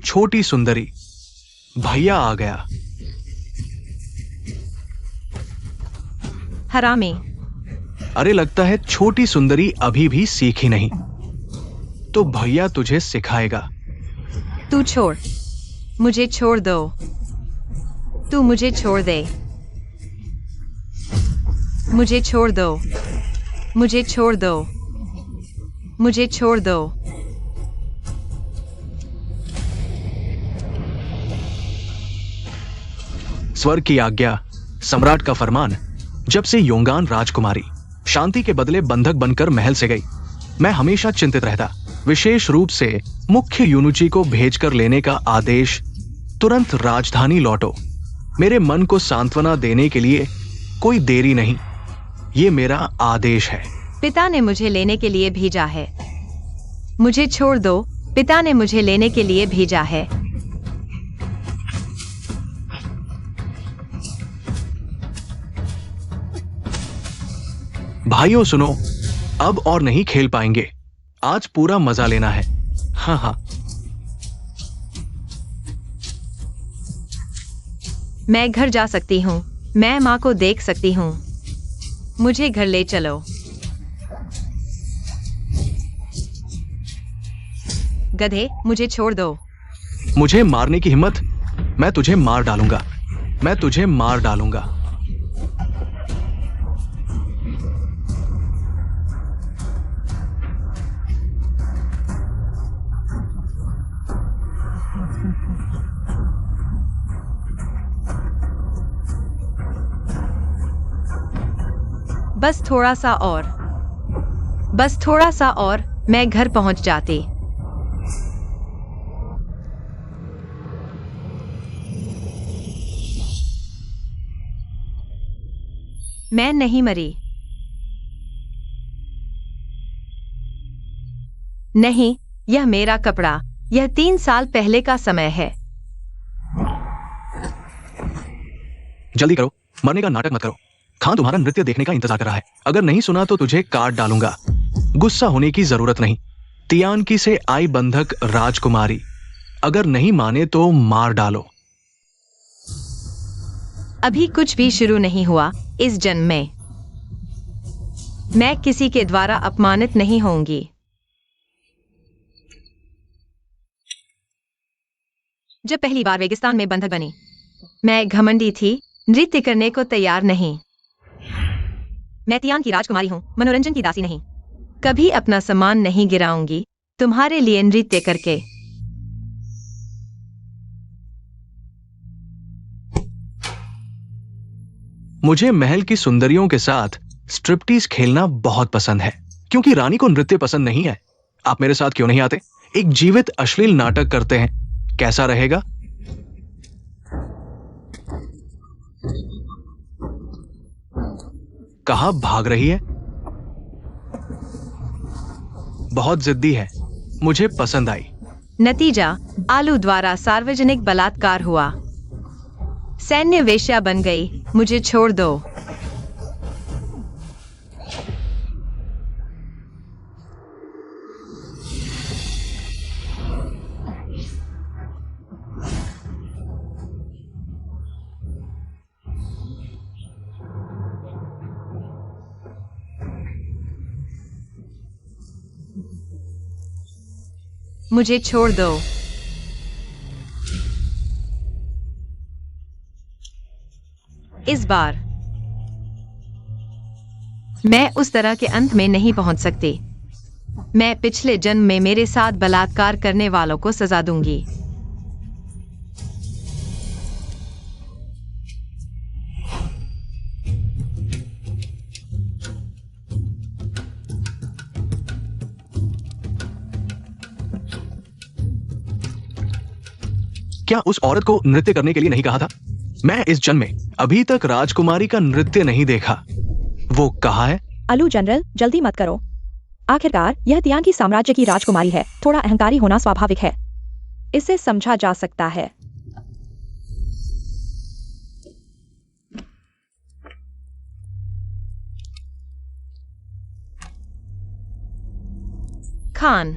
छोटी सुंदरी, भैया आ गया। हरामी। अरे लगता है छोटी सुंदरी अभी भी सीखी नहीं, तो भैया तुझे सिखाएगा। तू छोड़, मुझे छोड़ दो। तू मुझे छोड़ दे। मुझे छोड़ दो। मुझे छोड़ दो। मुझे छोड़ दो। स्वर्ग की आज्ञा, सम्राट का फरमान। जब से योंगान राजकुमारी शांति के बदले बंधक बनकर महल से गई, मैं हमेशा चिंतित रहता, विशेष रूप से मुख्य यूनुची को भेजकर लेने का आदेश। तुरंत राजधानी लौटो। मेरे मन को सांत्वना देने के लिए कोई देरी नहीं, ये मेरा आदेश है। पिता ने मुझे लेने के लिए भेजा है। मुझे छोड़ दो। पिता ने मुझे लेने के लिए भेजा है। भाइयों सुनो, अब और नहीं खेल पाएंगे। आज पूरा मजा लेना है। हाँ हाँ। मैं घर जा सकती हूँ। मैं माँ को देख सकती हूँ। मुझे घर ले चलो। गधे, मुझे छोड़ दो। मुझे मारने की हिम्मत? मैं तुझे मार डालूंगा। मैं तुझे मार डालूंगा। बस थोड़ा सा और। बस थोड़ा सा और, मैं घर पहुंच जाती। मैं नहीं मरी। नहीं, यह मेरा कपड़ा। यह 3 साल पहले का समय है। जल्दी करो, मरने का नाटक मत करो। खान तुम्हारा नृत्य देखने का इंतजार कर रहा है। अगर नहीं सुना तो तुझे काट डालूंगा। गुस्सा होने की जरूरत नहीं। तियानकी से आई बंधक राजकुमारी, अगर नहीं माने तो मार डालो। अभी कुछ भी शुरू नहीं हुआ इस जन्म में। मैं किसी के द्वारा अपमानित नहीं होंगी। जब पहली बार रेगिस्तान में बंधक बनी, मैं घमंडी थी, नृत्य करने को तैयार नहीं। मैं तियान की राजकुमारी हूँ, मनोरंजन की दासी नहीं। कभी अपना सम्मान नहीं गिराऊंगी तुम्हारे लिए नृत्य करके। मुझे महल की सुंदरियों के साथ स्ट्रिप्टीज खेलना बहुत पसंद है, क्योंकि रानी को नृत्य पसंद नहीं है। आप मेरे साथ क्यों नहीं आते? एक जीवित अश्लील नाटक करते हैं, कैसा रहेगा? कहाँ भाग रही है? बहुत जिद्दी है, मुझे पसंद आई। नतीजा, आलू द्वारा सार्वजनिक बलात्कार हुआ। सैन्य वेश्या बन गई। मुझे छोड़ दो। मुझे छोड़ दो। इस बार मैं उस तरह के अंत में नहीं पहुंच सकती। मैं पिछले जन्म में मेरे साथ बलात्कार करने वालों को सजा दूंगी। क्या उस औरत को नृत्य करने के लिए नहीं कहा था? मैं इस जन्म में अभी तक राजकुमारी का नृत्य नहीं देखा। वो कहाँ है? अलू जनरल, जल्दी मत करो। आखिरकार यह तियान की साम्राज्य की राजकुमारी है। थोड़ा अहंकारी होना स्वाभाविक है। इसे समझा जा सकता है। खान।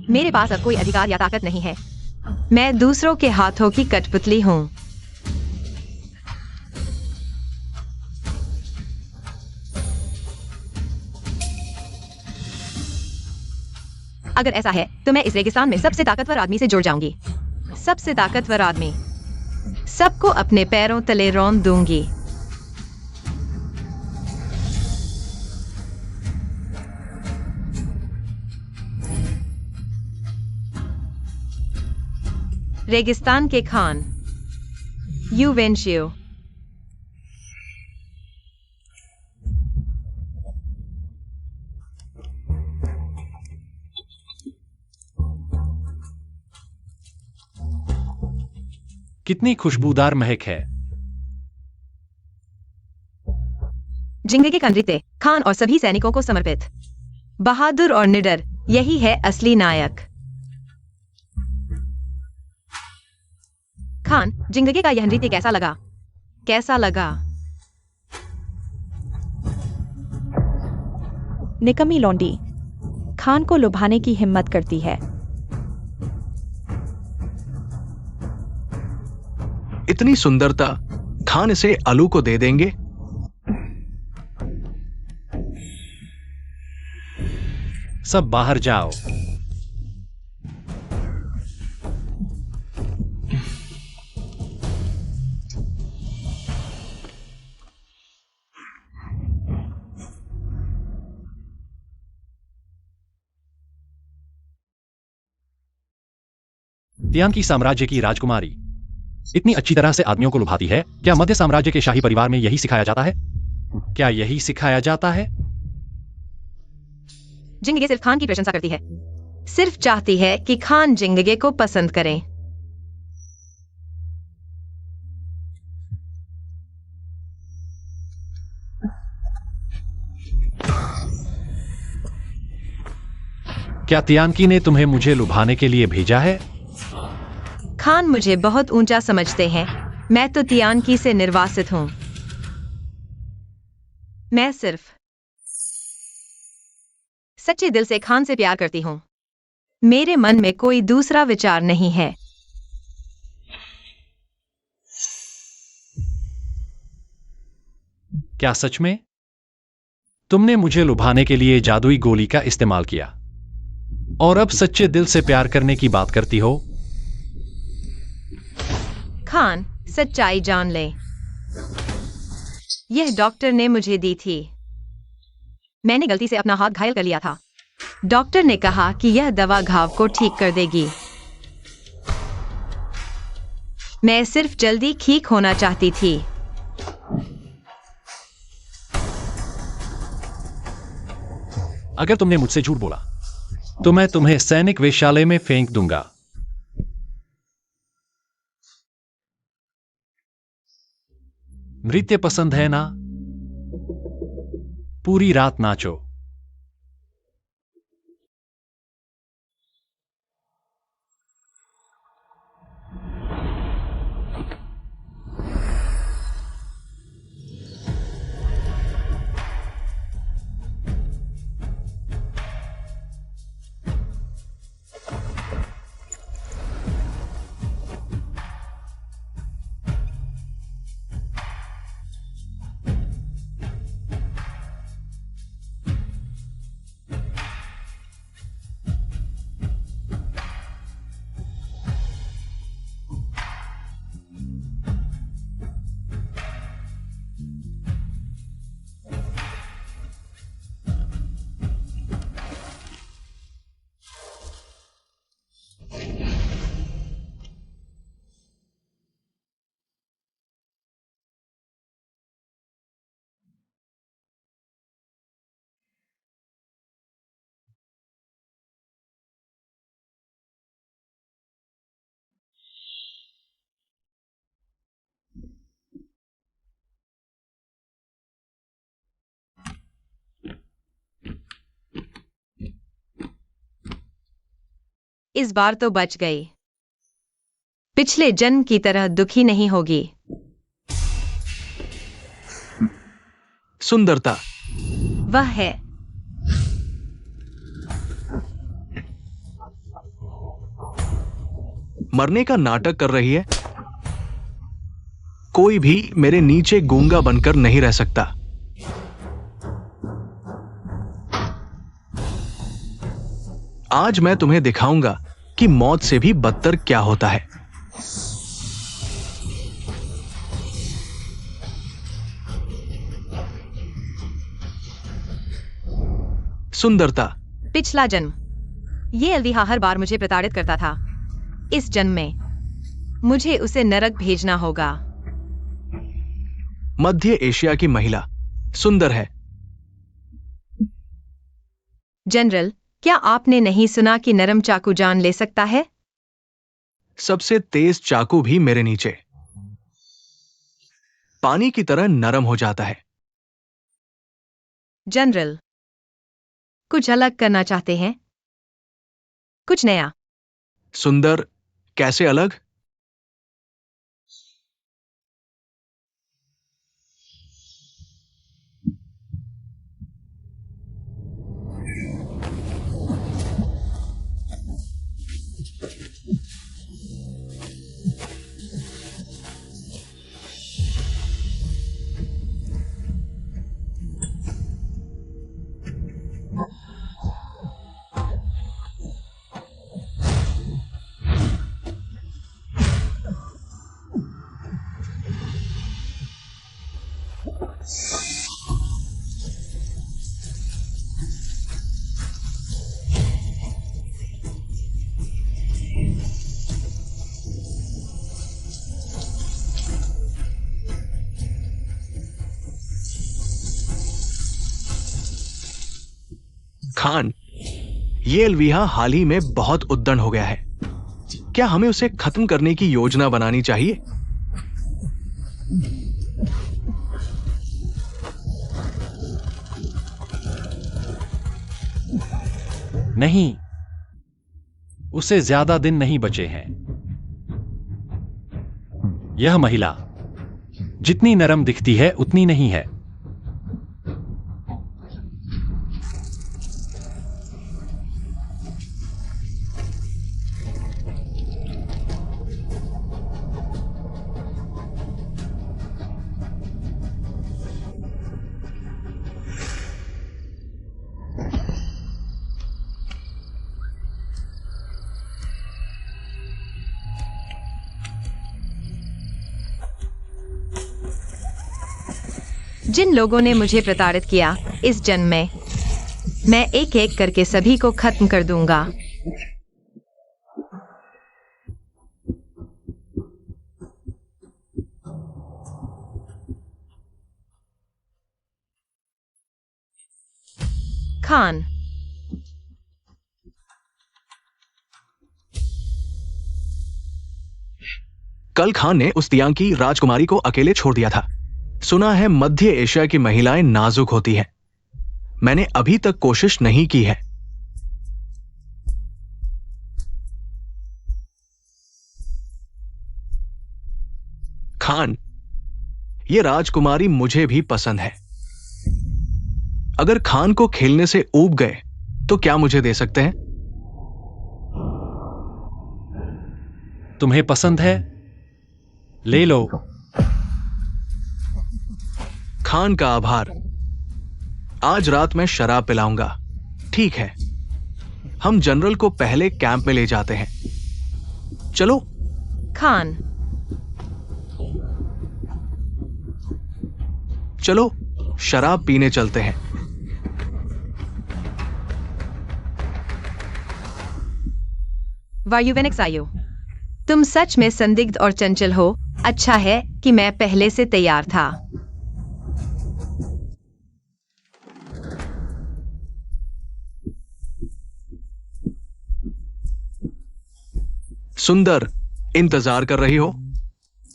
मेरे पास अब कोई अधिकार या ताकत नहीं है। मैं दूसरों के हाथों की कठपुतली हूं। अगर ऐसा है तो मैं इस रेगिस्तान में सबसे ताकतवर आदमी से जुड़ जाऊंगी। सबसे ताकतवर आदमी। सबको अपने पैरों तले रौंद दूंगी। रेगिस्तान के खान। यू वेंशियो। कितनी खुशबूदार महक है। जिंदगी का नृत्य खान और सभी सैनिकों को समर्पित। बहादुर और निडर, यही है असली नायक। खान, जिंदगी का यह नृत्य कैसा लगा? कैसा लगा? निकम्मी लौंडी। खान को लुभाने की हिम्मत करती है। इतनी सुंदरता, खान इसे अलू को दे देंगे? सब बाहर जाओ। तियान की साम्राज्य की राजकुमारी इतनी अच्छी तरह से आदमियों को लुभाती है। क्या मध्य साम्राज्य के शाही परिवार में यही सिखाया जाता है? क्या यही सिखाया जाता है? जिंदगी सिर्फ खान की प्रशंसा करती है। सिर्फ चाहती है कि खान जिंदगी को पसंद करें। क्या तियानकी ने तुम्हें मुझे लुभाने के लिए भेजा है? खान मुझे बहुत ऊंचा समझते हैं। मैं तो तियानकी से निर्वासित हूं। मैं सिर्फ सच्चे दिल से खान से प्यार करती हूं। मेरे मन में कोई दूसरा विचार नहीं है। क्या सच में? तुमने मुझे लुभाने के लिए जादुई गोली का इस्तेमाल किया और अब सच्चे दिल से प्यार करने की बात करती हो? खान, सच्चाई जान ले। यह डॉक्टर ने मुझे दी थी। मैंने गलती से अपना हाथ घायल कर लिया था। डॉक्टर ने कहा कि यह दवा घाव को ठीक कर देगी। मैं सिर्फ जल्दी ठीक होना चाहती थी। अगर तुमने मुझसे झूठ बोला तो मैं तुम्हें सैनिक वेश्यालय में फेंक दूंगा। नृत्य पसंद है ना? पूरी रात नाचो। इस बार तो बच गई। पिछले जन्म की तरह दुखी नहीं होगी। सुंदरता। वह है। मरने का नाटक कर रही है। कोई भी मेरे नीचे गूंगा बनकर नहीं रह सकता। आज मैं तुम्हें दिखाऊंगा कि मौत से भी बदतर क्या होता है। सुंदरता। पिछला जन्म। ये अलविहा हर बार मुझे प्रताड़ित करता था। इस जन्म में मुझे उसे नरक भेजना होगा। मध्य एशिया की महिला सुंदर है। जनरल, क्या आपने नहीं सुना कि नरम चाकू जान ले सकता है? सबसे तेज चाकू भी मेरे नीचे पानी की तरह नरम हो जाता है। जनरल, कुछ अलग करना चाहते हैं? कुछ नया? सुंदर, कैसे अलग? खान, ये अलविहा हाल ही में बहुत उद्दंड हो गया है। क्या हमें उसे खत्म करने की योजना बनानी चाहिए? नहीं, उसे ज्यादा दिन नहीं बचे हैं। यह महिला जितनी नरम दिखती है उतनी नहीं है। जिन लोगों ने मुझे प्रताड़ित किया इस जन्म में, मैं एक एक करके सभी को खत्म कर दूंगा। खान, कल खान ने उस तियांकी राजकुमारी को अकेले छोड़ दिया था। सुना है मध्य एशिया की महिलाएं नाजुक होती हैं। मैंने अभी तक कोशिश नहीं की है। खान, ये राजकुमारी मुझे भी पसंद है। अगर खान को खेलने से ऊब गए तो क्या मुझे दे सकते हैं? तुम्हें पसंद है? ले लो। खान का आभार। आज रात मैं शराब पिलाऊंगा। ठीक है, हम जनरल को पहले कैंप में ले जाते हैं। चलो। खान, चलो शराब पीने चलते हैं। वायुवेनिक्स आयो, तुम सच में संदिग्ध और चंचल हो। अच्छा है कि मैं पहले से तैयार था। सुंदर, इंतजार कर रही हो?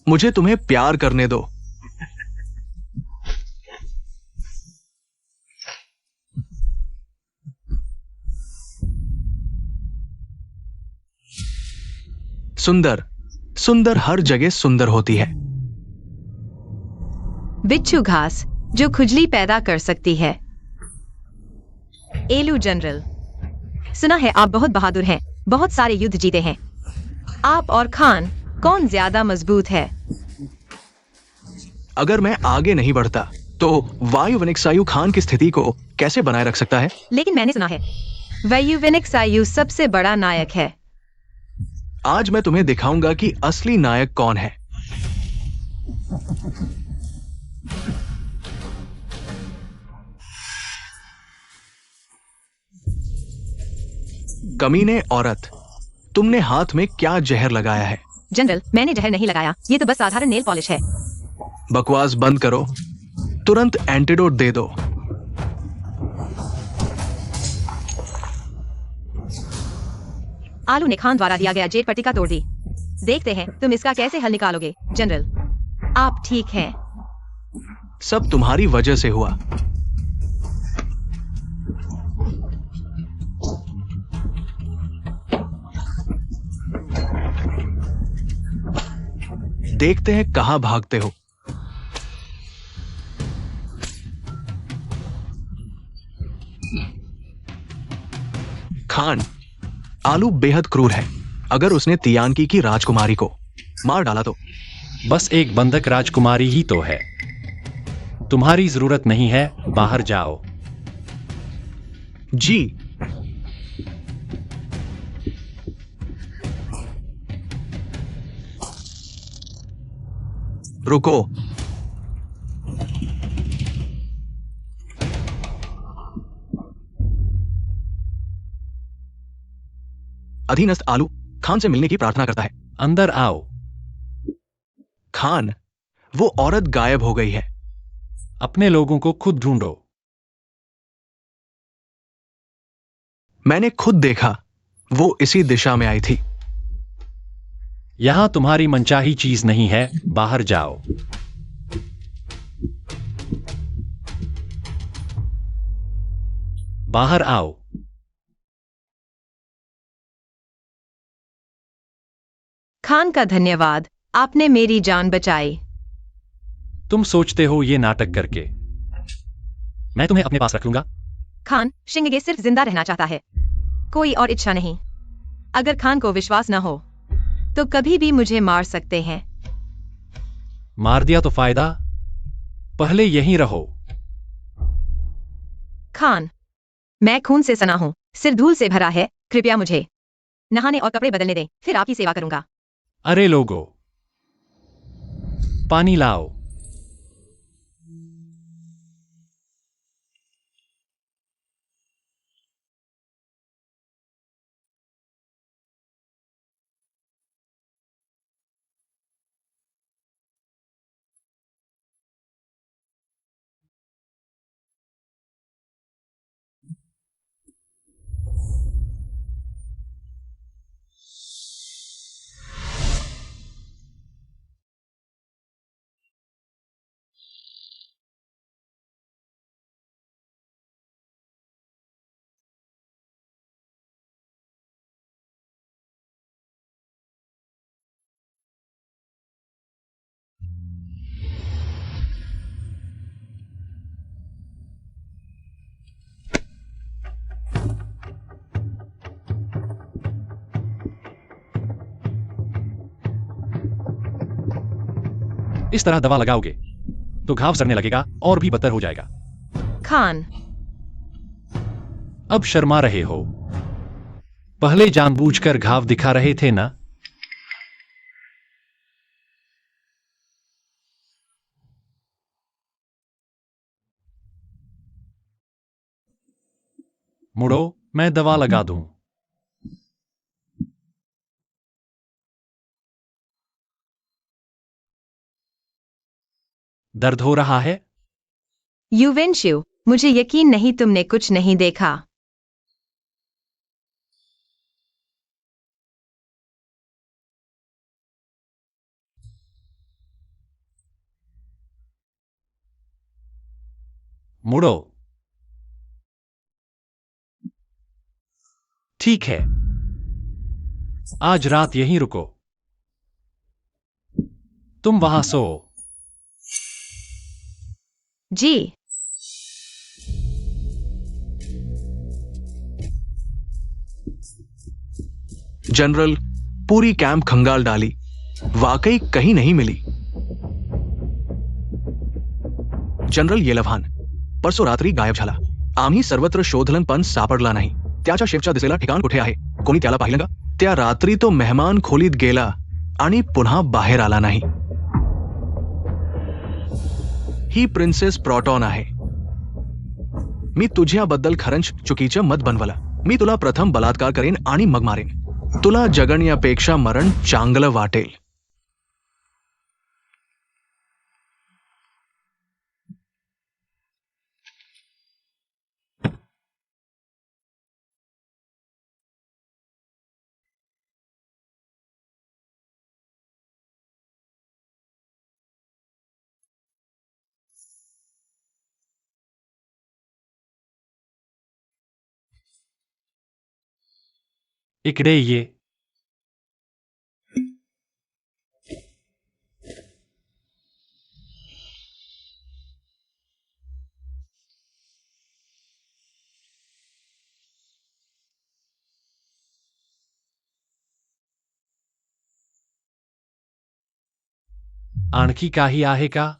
मुझे तुम्हें प्यार करने दो। सुंदर सुंदर हर जगह सुंदर होती है। बिच्छू घास जो खुजली पैदा कर सकती है। एलू जनरल, सुना है आप बहुत बहादुर हैं, बहुत सारे युद्ध जीते हैं। आप और खान कौन ज्यादा मजबूत है? अगर मैं आगे नहीं बढ़ता तो वायुवनिकसायु खान की स्थिति को कैसे बनाए रख सकता है? लेकिन मैंने सुना है वायुविनिकसायु सबसे बड़ा नायक है। आज मैं तुम्हें दिखाऊंगा कि असली नायक कौन है। कमीने औरत, तुमने हाथ में क्या जहर लगाया है? जनरल, मैंने जहर नहीं लगाया, ये तो बस साधारण नेल पॉलिश है। बकवास बंद करो, तुरंत एंटीडोट दे दो। आलू ने खान द्वारा दिया गया जेट पट्टिका तोड़ दी। देखते हैं तुम इसका कैसे हल निकालोगे। जनरल, आप ठीक हैं? सब तुम्हारी वजह से हुआ। देखते हैं कहां भागते हो। खान, आलू बेहद क्रूर है। अगर उसने तियानकी की राजकुमारी को मार डाला तो? बस एक बंधक राजकुमारी ही तो है। तुम्हारी जरूरत नहीं है, बाहर जाओ। जी। रुको। अधीनस्थ आलू खान से मिलने की प्रार्थना करता है। अंदर आओ। खान, वो औरत गायब हो गई है। अपने लोगों को खुद ढूंढो। मैंने खुद देखा, वो इसी दिशा में आई थी। यहां तुम्हारी मनचाही चीज नहीं है, बाहर जाओ। बाहर आओ। खान का धन्यवाद, आपने मेरी जान बचाई। तुम सोचते हो ये नाटक करके मैं तुम्हें अपने पास रख लूंगा? खान शिंगे सिर्फ जिंदा रहना चाहता है, कोई और इच्छा नहीं। अगर खान को विश्वास न हो तो कभी भी मुझे मार सकते हैं। मार दिया तो फायदा? पहले यहीं रहो। खान, मैं खून से सना हूं, सिर धूल से भरा है, कृपया मुझे नहाने और कपड़े बदलने दें, फिर आपकी सेवा करूंगा। अरे लोगो, पानी लाओ। इस तरह दवा लगाओगे तो घाव सड़ने लगेगा और भी बदतर हो जाएगा। खान, अब शर्मा रहे हो। पहले जानबूझकर घाव दिखा रहे थे ना? मुड़ो, मैं दवा लगा दूं। दर्द हो रहा है? युवेंशिउ, मुझे यकीन नहीं तुमने कुछ नहीं देखा। मुड़ो। ठीक है, आज रात यहीं रुको। तुम वहां सो। जी। जनरल, पूरी कॅम्प खंगाल डाली, वाकई कहीं नहीं मिली। जनरल येलव्हान परसो रात्री गायब झाला। आम्ही सर्वत्र शोधलं पण सापडला नाही। त्याच्या शेफच्या दिसेला ठिकाण कुठे आहे? कोणी त्याला पाहिलं का? त्या रात्री तो मेहमान खोलीत गेला आणि पुन्हा बाहेर आला नाही। ही प्रिन्सेस प्रॉटॉन आहे। मी तुझ्याबद्दल खरंच चुकीचं मत बनवलं। मी तुला प्रथम बलात्कार करेन आणि मग मारेन। तुला जगण्यापेक्षा मरण चांगलं वाटेल। इकडे ये। आणखी काही आहे का?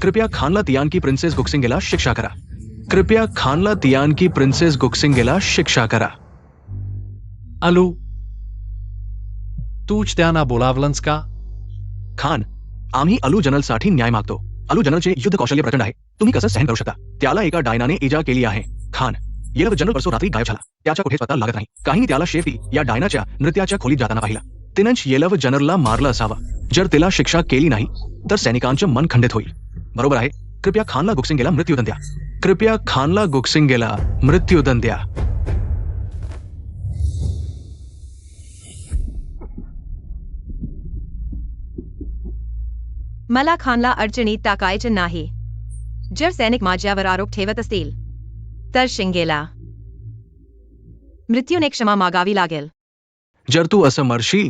कृपया खानला तियान की प्रिन्सेस गुक्सिंगेला शिक्षा करा। कृपया खानला तियान की प्रिन्सेस गुक्सिंगेला शिक्षा करा। अलू, तूच त्यांना बोलावलंस का? खान, आम्ही अलू जनरलसाठी न्याय मागतो। अलू जनरलचे युद्ध कौशल्य प्रचंड आहे। तुम्ही कसं सहन करू शकता? त्याला एका डायनाने इजा केली आहे। खान, येलव जनरल परसो रात्री गायब झाला। त्याच्या कुठे पत्ता लागत नाही। काहींनी त्याला शेफटी या डायनाच्या नृत्याच्या खोलीत जाताना पाहिला। तिनंच येलव जनरलला मारलं असावं। जर तिला शिक्षा केली नाही तर सैनिकांचं मन खंडित होईल। बरोबर आहे। कृपया खानला गुक्सिंगेला मृत्यूदंड द्या। कृपया खानला गुक्सिंगेला मृत्यूदंड द्या। मला खानला अडचणीत टाकायचं नाही। जर सैनिक माझ्यावर आरोप ठेवत असतील तर शिंगेला मृत्यूने क्षमा मागावी लागेल। जर तू असं मरशील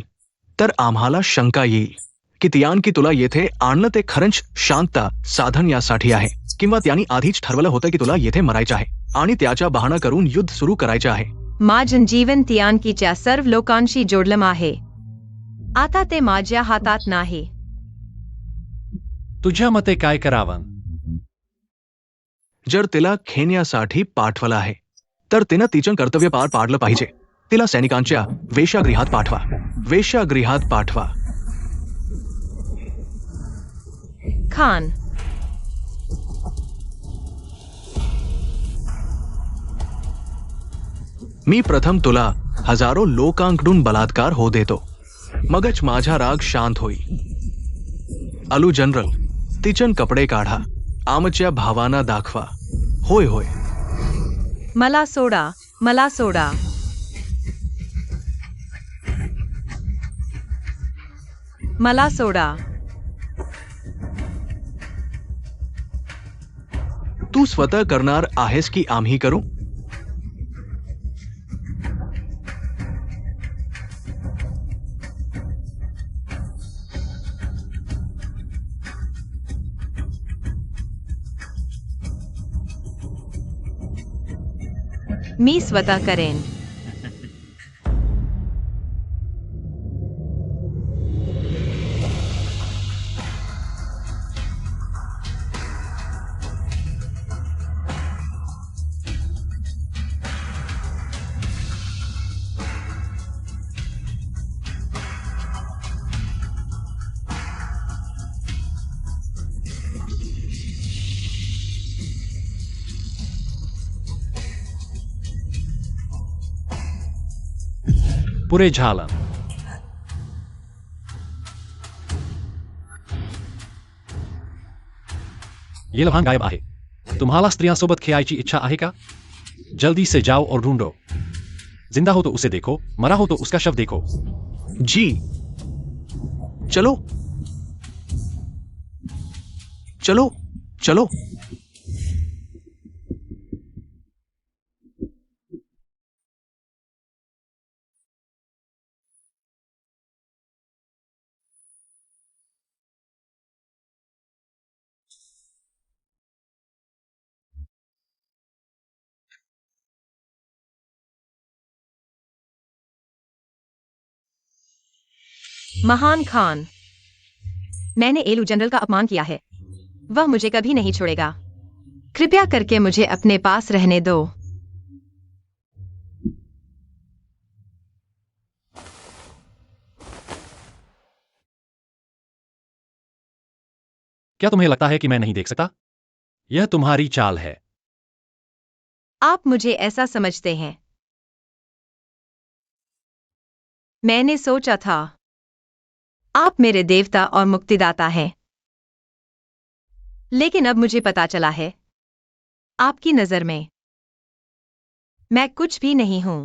तर आम्हाला शंका येईल की तियान की तुला येथे आणलं ते खरंच शांतता साधण्यासाठी आहे, किंवा त्यांनी आधीच ठरवलं होतं की तुला येथे मरायचं आहे आणि त्याच्या बहाणा करून युद्ध सुरू करायचं आहे। माझं जीवन तियानकीच्या सर्व लोकांशी जोडलं आहे। आता ते माझ्या हातात नाही। तुझ्या मते काय करावं? जर तिला खेळण्यासाठी पाठवलं आहे तर तिनं तिचं कर्तव्य पार पाडलं पाहिजे। तिला सैनिकांच्या वेश्यागृहात पाठवा। वेश्यागृहात पाठवा। खान, मी प्रथम तुला हजारो लोकांकडून बलात्कार होऊ देतो, मगच माझा राग शांत होईल। अलू जनरल, तिचं कपडे काढा। आमच्या भावांना दाखवा। होय होय। मला सोडा, मला सोडा। मला सोडा। तू स्वतः करणार आहेस की आम्ही करू? मी स्वतः करेन। पुरे झालन. ये लहान गायब आहे. तुम्हाला स्त्रियांसोबत खेळायची इच्छा आहे का? जल्दी से जाओ और ढूंढो. जिंदा हो तो उसे देखो, मरा हो तो उसका शव देखो. जी चलो चलो चलो. महान खान, मैंने एलू जनरल का अपमान किया है. वह मुझे कभी नहीं छोड़ेगा. कृपया करके मुझे अपने पास रहने दो. क्या तुम्हें लगता है कि मैं नहीं देख सकता? यह तुम्हारी चाल है. आप मुझे ऐसा समझते हैं? मैंने सोचा था आप मेरे देवता और मुक्तिदाता हैं. लेकिन अब मुझे पता चला है आपकी नजर में मैं कुछ भी नहीं हूं.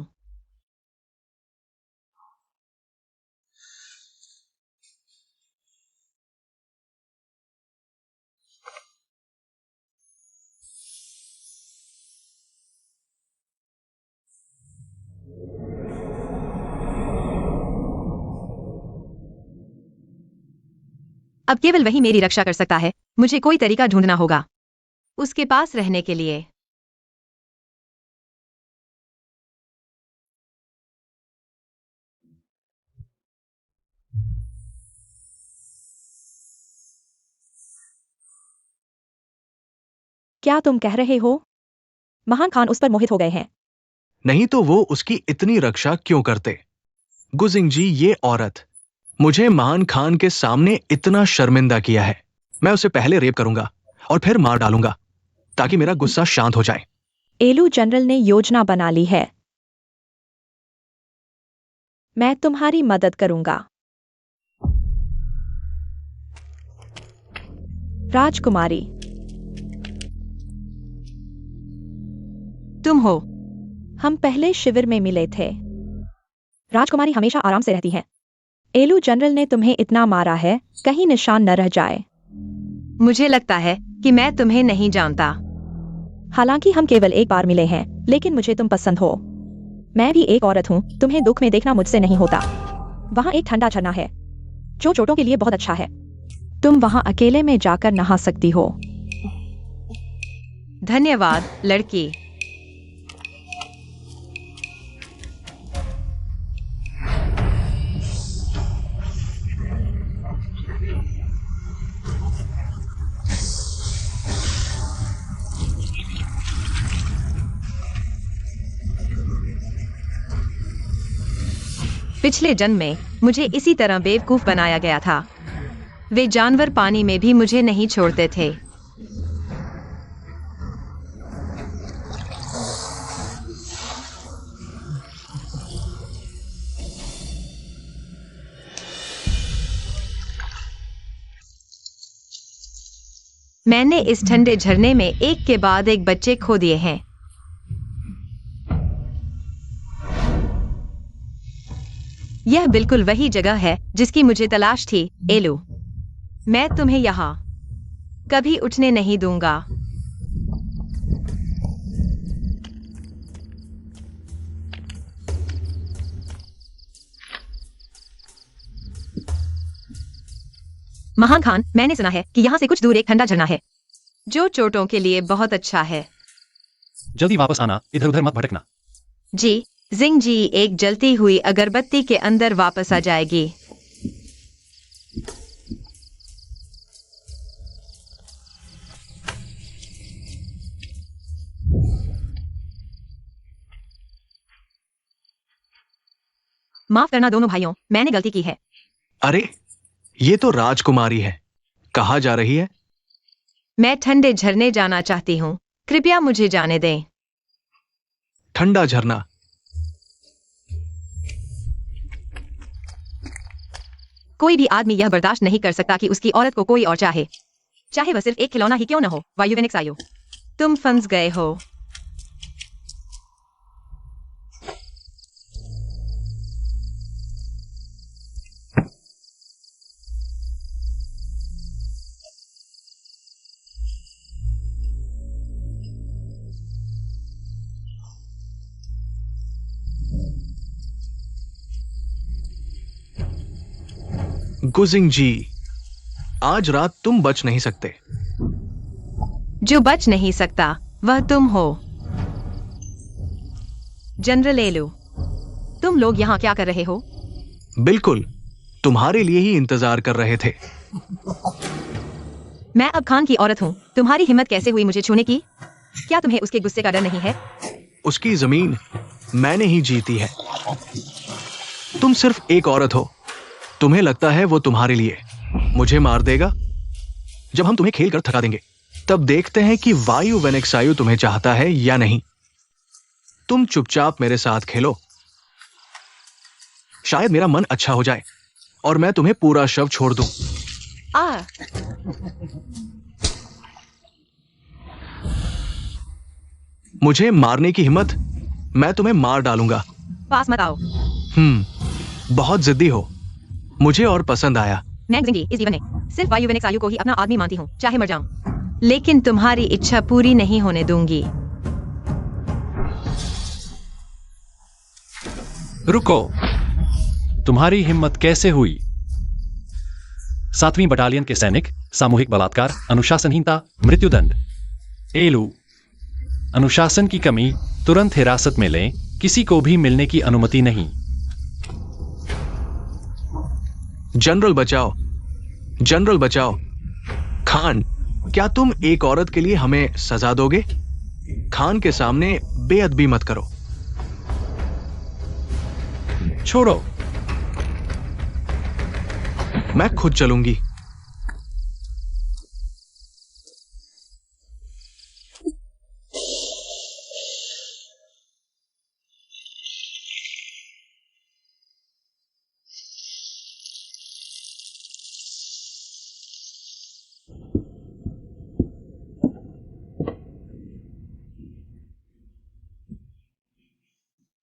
अब केवल वही मेरी रक्षा कर सकता है. मुझे कोई तरीका ढूंढना होगा उसके पास रहने के लिए. क्या तुम कह रहे हो महान खान उस पर मोहित हो गए हैं? नहीं तो वो उसकी इतनी रक्षा क्यों करते? गुजिंग जी, ये औरत मुझे महान खान के सामने इतना शर्मिंदा किया है. मैं उसे पहले रेप करूंगा और फिर मार डालूंगा ताकि मेरा गुस्सा शांत हो जाए. एलू जनरल ने योजना बना ली है. मैं तुम्हारी मदद करूंगा. राजकुमारी, तुम हो? हम पहले शिविर में मिले थे. राजकुमारी हमेशा आराम से रहती है. एलू जनरल ने तुम्हें इतना मारा है कहीं निशान न रह जाए. मुझे लगता है कि मैं तुम्हें नहीं जानता. हालांकि हम केवल एक बार मिले हैं, लेकिन मुझे तुम पसंद हो. मैं भी एक औरत हूँ. तुम्हें दुख में देखना मुझसे नहीं होता. वहाँ एक ठंडा झरना है जो चोटों के लिए बहुत अच्छा है. तुम वहाँ अकेले में जाकर नहा सकती हो. धन्यवाद लड़की. पिछले जन्म में मुझे इसी तरह बेवकूफ बनाया गया था. वे जानवर पानी में भी मुझे नहीं छोड़ते थे. मैंने इस ठंडे झरने में एक के बाद एक बच्चे खो दिए हैं. यह बिल्कुल वही जगह है जिसकी मुझे तलाश थी. एलू, मैं तुम्हें यहां कभी उठने नहीं दूंगा. महान खान, मैंने सुना है कि यहाँ से कुछ दूर एक ठंडा झरना है जो चोटों के लिए बहुत अच्छा है. जल्दी वापस आना, इधर उधर मत भटकना. जी. जिंग जी एक जलती हुई अगरबत्ती के अंदर वापस आ जाएगी. माफ करना दोनों भाइयों, मैंने गलती की है. अरे, ये तो राजकुमारी है. कहाँ जा रही है? मैं ठंडे झरने जाना चाहती हूँ. कृपया मुझे जाने दें. ठंडा झरना? कोई भी आदमी यह बर्दाश्त नहीं कर सकता कि उसकी औरत को कोई और चाहे, चाहे वह सिर्फ एक खिलौना ही क्यों न हो। वायु वेनिक्स आयु, तुम फंस गए हो। गुजिंग जी, आज रात तुम बच नहीं सकते। जो बच नहीं सकता वह तुम हो। जनरल एलू, तुम लोग यहाँ क्या कर रहे हो? बिल्कुल, तुम्हारे लिए ही इंतजार कर रहे थे। मैं अब खान की औरत हूँ। तुम्हारी हिम्मत कैसे हुई मुझे छूने की? क्या तुम्हें उसके गुस्से का डर नहीं है? उसकी जमीन मैंने ही जीती है। तुम सिर्फ एक औरत हो। तुम्हें लगता है वो तुम्हारे लिए मुझे मार देगा? जब हम तुम्हें खेल कर थका देंगे तब देखते हैं कि वायु वेनेक्सायु तुम्हें चाहता है या नहीं। तुम चुपचाप मेरे साथ खेलो। शायद मेरा मन अच्छा हो जाए और मैं तुम्हें पूरा शव छोड़ दूं। मुझे मारने की हिम्मत? मैं तुम्हें मार डालूंगा। पास मत आओ। बहुत जिद्दी हो। मुझे और पसंद आया। मैं जिंदगी इस जीवन में सिर्फ वायु वेनिक्स आयु को ही अपना आदमी मानती हूँ, चाहे मर जाऊं। लेकिन तुम्हारी इच्छा पूरी नहीं होने दूंगी। रुको, तुम्हारी हिम्मत कैसे हुई? 7वीं बटालियन के सैनिक, सामूहिक बलात्कार, अनुशासनहीनता, मृत्युदंड। एलू, अनुशासन की कमी, तुरंत हिरासत में लें, किसी को भी मिलने की अनुमति नहीं। जनरल बचाओ, जनरल बचाओ। खान, क्या तुम एक औरत के लिए हमें सजा दोगे? खान के सामने बेअदबी मत करो। छोड़ो। मैं खुद चलूंगी।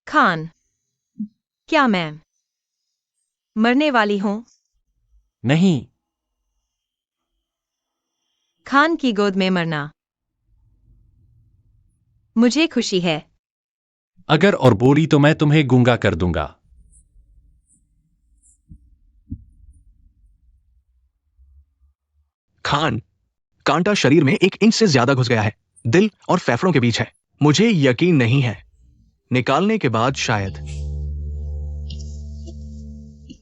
खान, क्या मैं मरने वाली हूं? नहीं। खान की गोद में मरना मुझे खुशी है। अगर और बोली तो मैं तुम्हें गूंगा कर दूंगा। खान, कांटा शरीर में 1 इंच से ज्यादा घुस गया है। दिल और फेफड़ों के बीच है। मुझे यकीन नहीं है। निकालने के बाद शायद।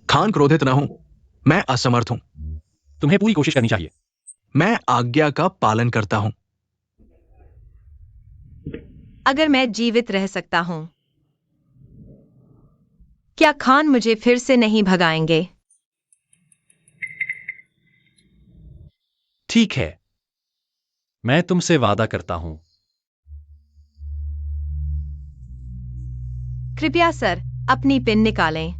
खान, क्रोधित ना हूं। मैं असमर्थ हूं। तुम्हें पूरी कोशिश करनी चाहिए। मैं आज्ञा का पालन करता हूं। अगर मैं जीवित रह सकता हूं, क्या खान मुझे फिर से नहीं भगाएंगे? ठीक है, मैं तुमसे वादा करता हूं। कृपया सर, अपनी पिन निकालें।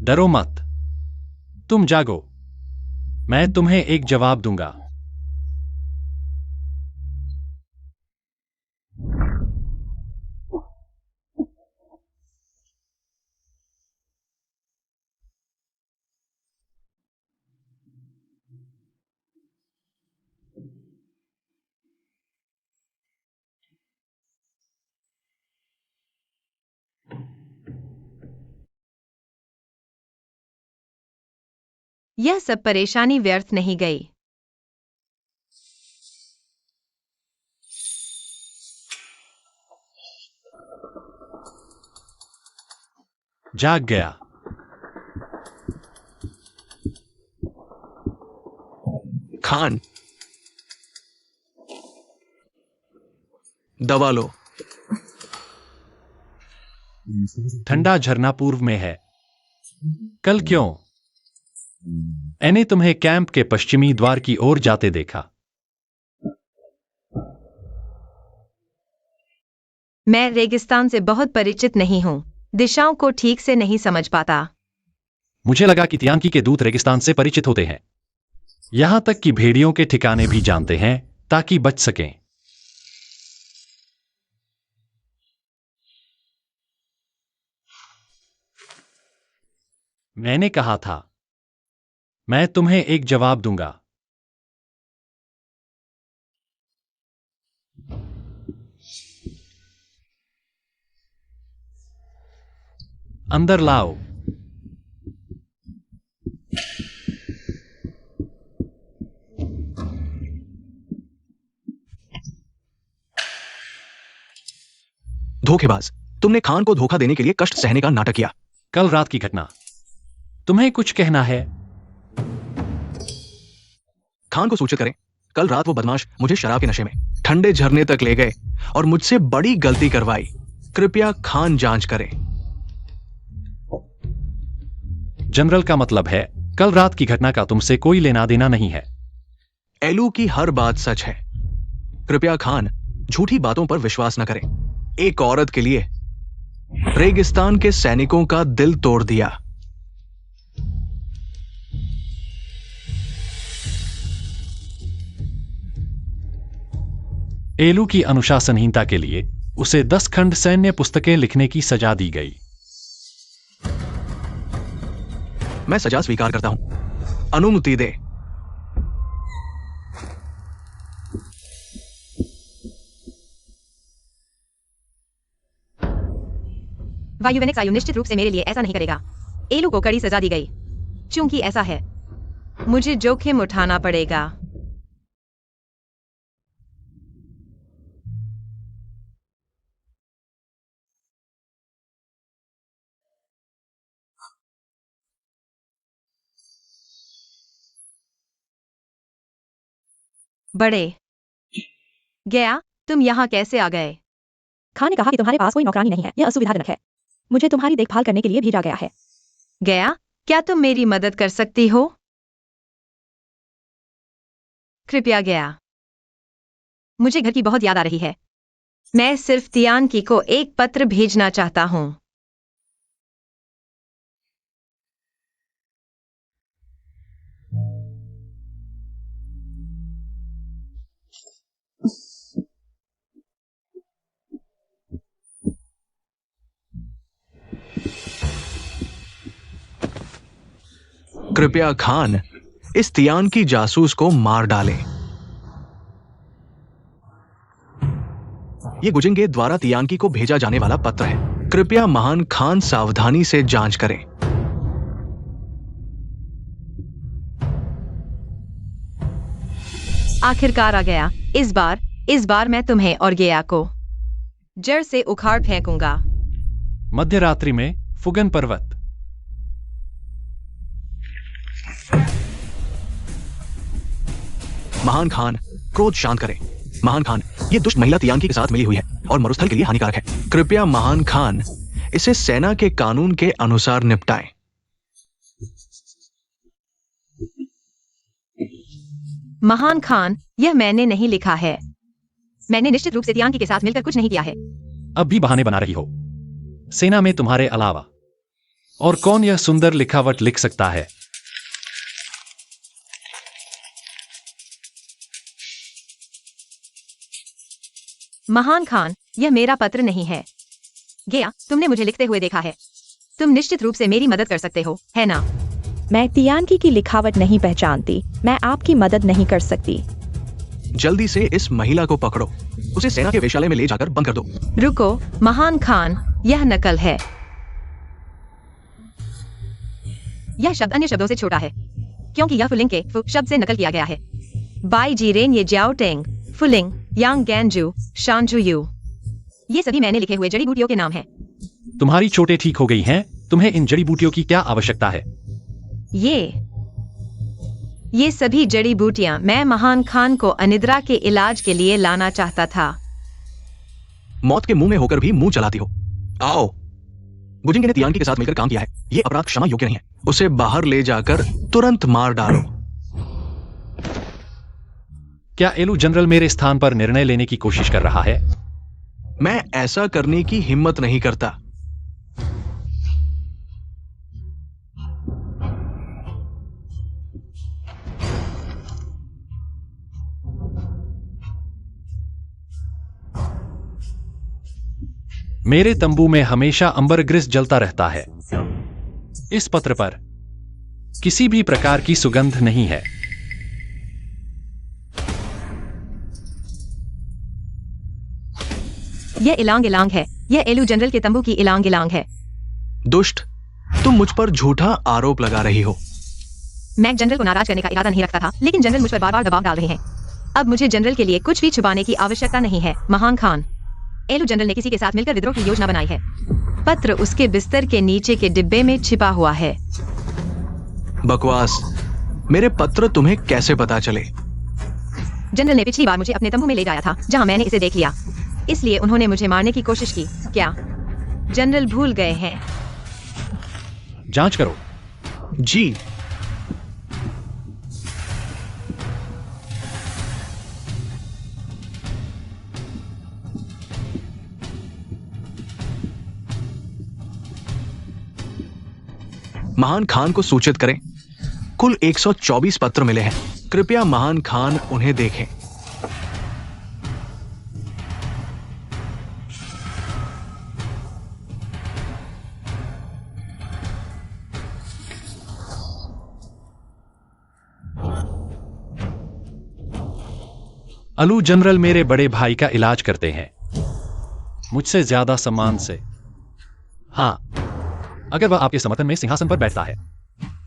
डरो मत। तुम जागो। मैं तुम्हें एक जवाब दूंगा। यह सब परेशानी व्यर्थ नहीं गई। जाग गया। खान, दवा लो। ठंडा झरना पूर्व में है। कल क्यों? मैंने तुम्हें कैंप के पश्चिमी द्वार की ओर जाते देखा। मैं रेगिस्तान से बहुत परिचित नहीं हूँ, दिशाओं को ठीक से नहीं समझ पाता। मुझे लगा कि तियानकी के दूत रेगिस्तान से परिचित होते हैं, यहां तक कि भेड़ियों के ठिकाने भी जानते हैं ताकि बच सकें। मैंने कहा था, मैं तुम्हें एक जवाब दूंगा। अंदर लाओ। धोखेबाज, तुमने खान को धोखा देने के लिए कष्ट सहने का नाटक किया। कल रात की घटना, तुम्हें कुछ कहना है? खान को सूचित करें। कल रात वो बदमाश मुझे शराब के नशे में ठंडे झरने तक ले गए और मुझसे बड़ी गलती करवाई। कृपया खान जांच करें। जनरल का मतलब है, कल रात की घटना का तुमसे कोई लेना देना नहीं है। एलू की हर बात सच है। कृपया खान झूठी बातों पर विश्वास न करें। एक औरत के लिए रेगिस्तान के सैनिकों का दिल तोड़ दिया। एलू की अनुशासनहीनता के लिए उसे 10 खंड सैन्य पुस्तकें लिखने की सजा दी गई। मैं सजा स्वीकार करता हूं। अनुमति दे। वायुवेनिक्स आयु निश्चित रूप से मेरे लिए ऐसा नहीं करेगा। एलू को कड़ी सजा दी गई। चूंकि ऐसा है, मुझे जोखिम उठाना पड़ेगा। बड़े गया, तुम यहाँ कैसे आ गए? खान ने कहा कि तुम्हारे पास कोई नौकरानी नहीं है, यह असुविधाजनक है। मुझे तुम्हारी देखभाल करने के लिए भेजा गया है। गया, क्या तुम मेरी मदद कर सकती हो? कृपया गया, मुझे घर की बहुत याद आ रही है। मैं सिर्फ तियानकी को एक पत्र भेजना चाहता हूं। कृपया खान इस तियान की जासूस को मार डालें। यह गुजिंगे द्वारा तियानकी को भेजा जाने वाला पत्र है। कृपया महान खान सावधानी से जांच करें। आखिरकार आ गया। इस बार मैं तुम्हें और गया को जड़ से उखाड़ फेंकूंगा। मध्य रात्रि में फुगन पर्वत। महान खान, क्रोध शांत करें। महान खान, यह दुष्ट महिला तियानकी के साथ मिली हुई है और मरुस्थल के लिए हानिकारक है। कृपया महान खान इसे सेना के कानून के अनुसार निपटाएं। महान खान, यह मैंने नहीं लिखा है। मैंने निश्चित रूप से तियानकी के साथ मिलकर कुछ नहीं किया है। अब भी बहाने बना रही हो। सेना में तुम्हारे अलावा और कौन यह सुंदर लिखावट लिख सकता है? महान खान, यह मेरा पत्र नहीं है। गया, तुमने मुझे लिखते हुए देखा है। तुम निश्चित रूप से मेरी मदद कर सकते हो, है ना? मैं तियानकी की लिखावट नहीं पहचानती। मैं आपकी मदद नहीं कर सकती। जल्दी से इस महिला को पकड़ो। उसे सेना के वेश्यालय में ले जाकर बंद कर दो। रुको, महान खान, यह नकल है। यह शब्द अन्य शब्दों से छोटा है, क्योंकि यह फुलिंग के फु शब्द से नकल किया गया है। बाई जीरेन, ये जाओ टेंग, फुलिंग, यांग गैनजू, शानजू यू, ये सभी मैंने लिखे हुए जड़ी बूटियों के नाम हैं। तुम्हारी चोटें ठीक हो गई हैं? तुम्हें इन जड़ी बूटियों की क्या आवश्यकता है? ये सभी जड़ी बूटियां मैं महान खान को अनिद्रा के इलाज के लिए लाना चाहता था। मौत के मुंह में होकर भी मुंह चलाती हो। आओ। गुजिंगे ने तियानकी के साथ मिलकर काम किया है। यह अपराध क्षमा योग्य नहीं है। उसे बाहर ले जाकर तुरंत मार डालो। क्या एलू जनरल मेरे स्थान पर निर्णय लेने की कोशिश कर रहा है? मैं ऐसा करने की हिम्मत नहीं करता। मेरे तंबू में हमेशा अम्बरग्रिस जलता रहता है। इस पत्र पर किसी भी प्रकार की सुगंध नहीं है। यह इलांग इलांग है। यह एलू जनरल के तंबू की इलांग इलांग है। दुष्ट, तुम मुझ पर झूठा आरोप लगा रही हो। मैं जनरल को नाराज करने का इरादा नहीं रखता था, लेकिन जनरल मुझ पर बार बार दबाव डाल रहे हैं। अब मुझे जनरल के लिए कुछ भी छुपाने की आवश्यकता नहीं है। महान खान, एलू जनरल ने किसी के साथ मिलकर विद्रोह की योजना बनाई है। पत्र उसके बिस्तर के नीचे के डिब्बे में छिपा हुआ है। बकवास। मेरे पत्र तुम्हें कैसे पता चले? जनरल ने पिछली बार मुझे अपने तंबू में ले जाया था, जहां मैंने इसे देख लिया। इसलिए उन्होंने मुझे मारने की कोशिश की। क्या जनरल भूल गए हैं? जांच करो। जी। महान खान को सूचित करें। कुल 124 पत्र मिले हैं। कृपया महान खान उन्हें देखें। अलू जनरल मेरे बड़े भाई का इलाज करते हैं, मुझसे ज्यादा सम्मान से। हाँ, अगर वह आपके समर्थन में सिंहासन पर बैठता है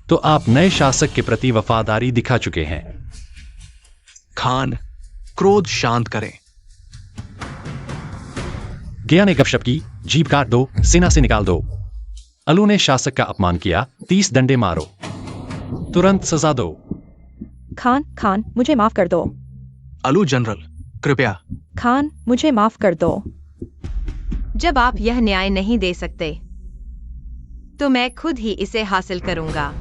तो आप नए शासक के प्रति वफादारी दिखा चुके हैं। खान, क्रोध शांत करें। गया ने गपशप की। जीभ काट दो, सेना से निकाल दो। अलू ने शासक का अपमान किया, 30 डंडे मारो, तुरंत सजा दो। खान, मुझे माफ कर दो। अलू जनरल, कृपया। खान, मुझे माफ कर दो। जब आप यह न्याय नहीं दे सकते तो मैं खुद ही इसे हासिल करूंगा।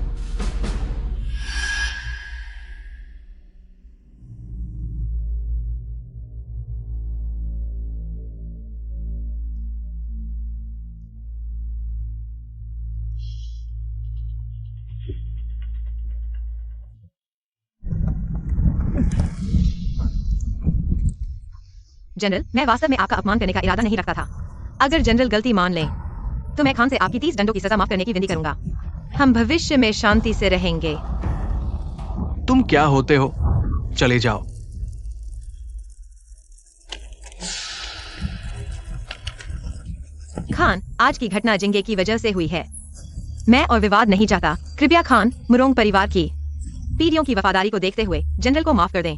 जनरल, मैं वास्तव में आपका अपमान करने का इरादा नहीं रखता था। अगर जनरल गलती मान लें तो मैं खान से आपकी 30 डंडों की सजा माफ करने की विनती करूंगा। हम भविष्य में शांति से रहेंगे। तुम क्या होते हो? चले जाओ। खान, आज की घटना जिंगे की वजह से हुई है। मैं और विवाद नहीं चाहता। कृपया खान, मुरोंग परिवार की पीढ़ियों की वफादारी को देखते हुए जनरल को माफ कर दें।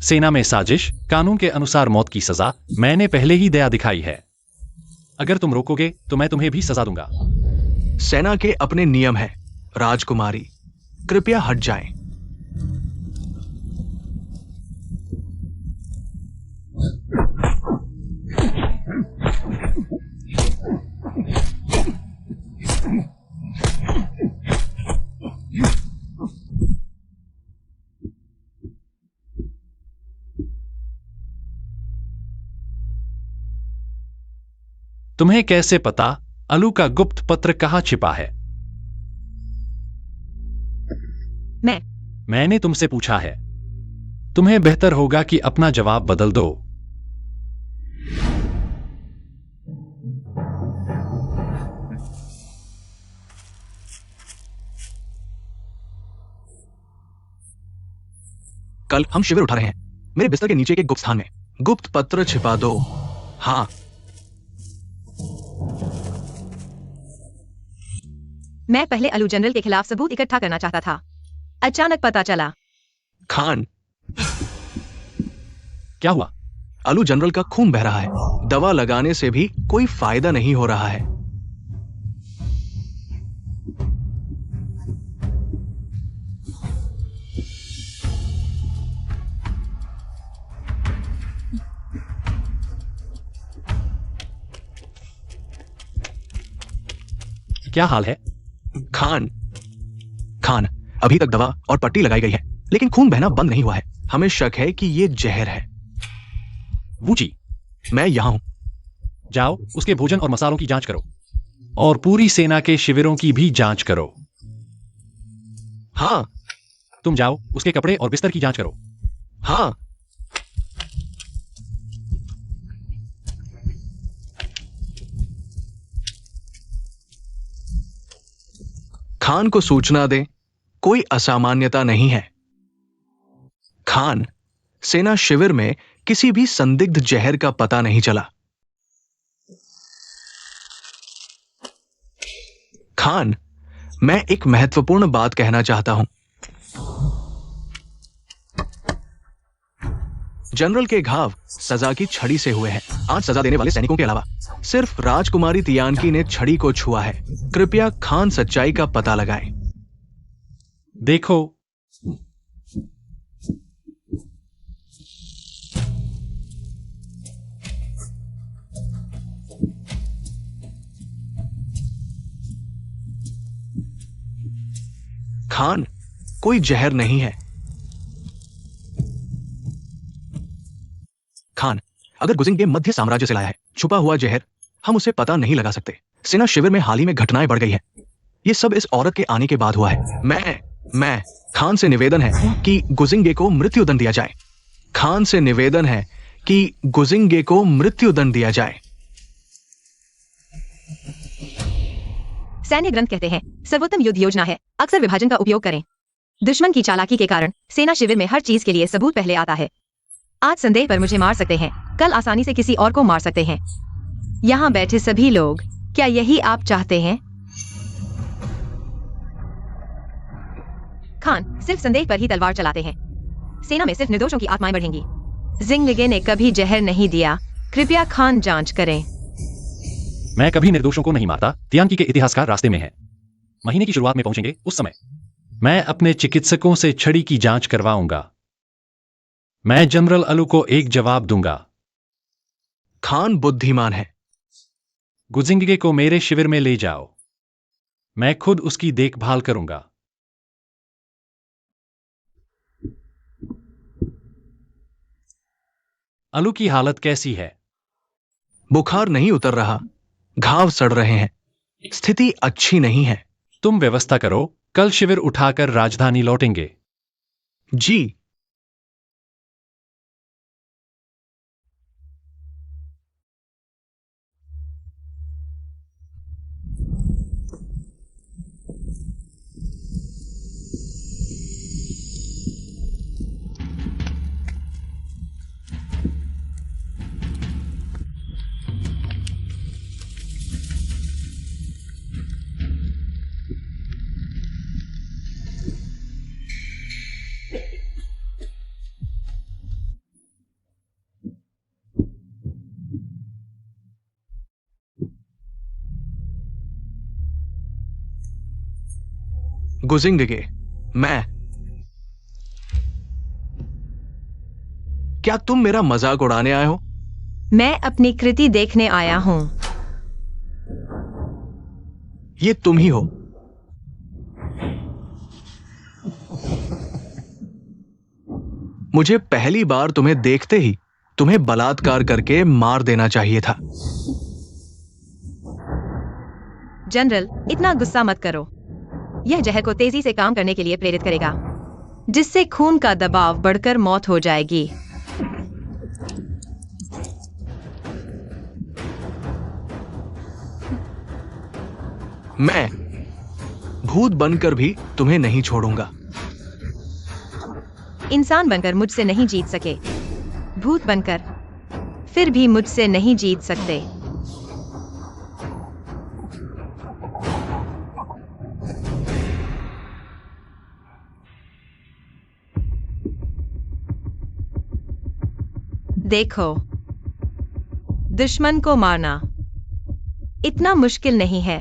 सेना में साजिश, कानून के अनुसार मौत की सजा। मैंने पहले ही दया दिखाई है। अगर तुम रोकोगे तो मैं तुम्हें भी सजा दूंगा। सेना के अपने नियम हैं। राजकुमारी, कृपया हट जाएं। तुम्हें कैसे पता अलू का गुप्त पत्र कहां छिपा है? मैंने तुमसे पूछा है। तुम्हें बेहतर होगा कि अपना जवाब बदल दो। कल हम शिविर उठा रहे हैं, मेरे बिस्तर के नीचे के गुप्त स्थान में। गुप्त पत्र छिपा दो। हाँ। मैं पहले अलू जनरल के खिलाफ सबूत इकट्ठा करना चाहता था। अचानक पता चला। खान, क्या हुआ? अलू जनरल का खून बह रहा है। दवा लगाने से भी कोई फायदा नहीं हो रहा है। क्या हाल है? खान, अभी तक दवा और पट्टी लगाई गई है, लेकिन खून बहना बंद नहीं हुआ है। हमें शक है कि ये जहर है। वूची, मैं यहां हूं। जाओ उसके भोजन और मसालों की जांच करो और पूरी सेना के शिविरों की भी जांच करो। हाँ। तुम जाओ उसके कपड़े और बिस्तर की जांच करो। हाँ। खान को सूचना दें, कोई असामान्यता नहीं है। खान, सेना शिविर में किसी भी संदिग्ध जहर का पता नहीं चला। खान, मैं एक महत्वपूर्ण बात कहना चाहता हूं। जनरल के घाव सजा की छड़ी से हुए हैं। आज सजा देने वाले सैनिकों के अलावा सिर्फ राजकुमारी तियानकी ने छड़ी को छुआ है। कृपया खान सच्चाई का पता लगाएं। देखो, खान, कोई जहर नहीं है। खान, अगर गुजिंगे मध्य साम्राज्य से लाया है छुपा हुआ जहर, हम उसे पता नहीं लगा सकते। सेना शिविर में हाल ही में घटनाएं बढ़ गई हैं। ये सब इस औरत के आने के बाद हुआ है। मैं खान से निवेदन है कि गुजिंगे को मृत्युदंड दिया जाए। खान से निवेदन है कि गुजिंगे को मृत्युदंड दिया जाए। सैन्य ग्रंथ कहते हैं सर्वोत्तम युद्ध योजना है अक्सर विभाजन का उपयोग करें। दुश्मन की चालाकी के कारण सेना शिविर में हर चीज के लिए सबूत पहले आता है। आज संदेह पर मुझे मार सकते हैं, कल आसानी से किसी और को मार सकते हैं। यहाँ बैठे सभी लोग, क्या यही आप चाहते हैं? खान सिर्फ संदेह पर ही तलवार चलाते हैं। सेना में सिर्फ निर्दोषों की आत्माएं बढ़ेंगी। जिंगलिगे ने कभी जहर नहीं दिया। कृपया खान जांच करें। मैं कभी निर्दोषों को नहीं मारता। तियानकी के इतिहासकार रास्ते में है। महीने की शुरुआत में पहुंचेंगे। उस समय मैं अपने चिकित्सकों से छड़ी की जांच करवाऊंगा। मैं जनरल अलू को एक जवाब दूंगा। खान बुद्धिमान है। गुजिंगे को मेरे शिविर में ले जाओ। मैं खुद उसकी देखभाल करूंगा। अलू की हालत कैसी है? बुखार नहीं उतर रहा, घाव सड़ रहे हैं, स्थिति अच्छी नहीं है। तुम व्यवस्था करो, कल शिविर उठाकर राजधानी लौटेंगे। जी। गुजिंगे, मैं। क्या तुम मेरा मजाक उड़ाने आए हो? मैं अपनी कृति देखने आया हूं। ये तुम ही हो। मुझे पहली बार तुम्हें देखते ही तुम्हें बलात्कार करके मार देना चाहिए था। जनरल, इतना गुस्सा मत करो। यह जहर को तेजी से काम करने के लिए प्रेरित करेगा, जिससे खून का दबाव बढ़कर मौत हो जाएगी। मैं भूत बनकर भी तुम्हें नहीं छोड़ूंगा। इंसान बनकर मुझसे नहीं जीत सके, भूत बनकर फिर भी मुझसे नहीं जीत सकते। देखो, दुश्मन को मारना इतना मुश्किल नहीं है।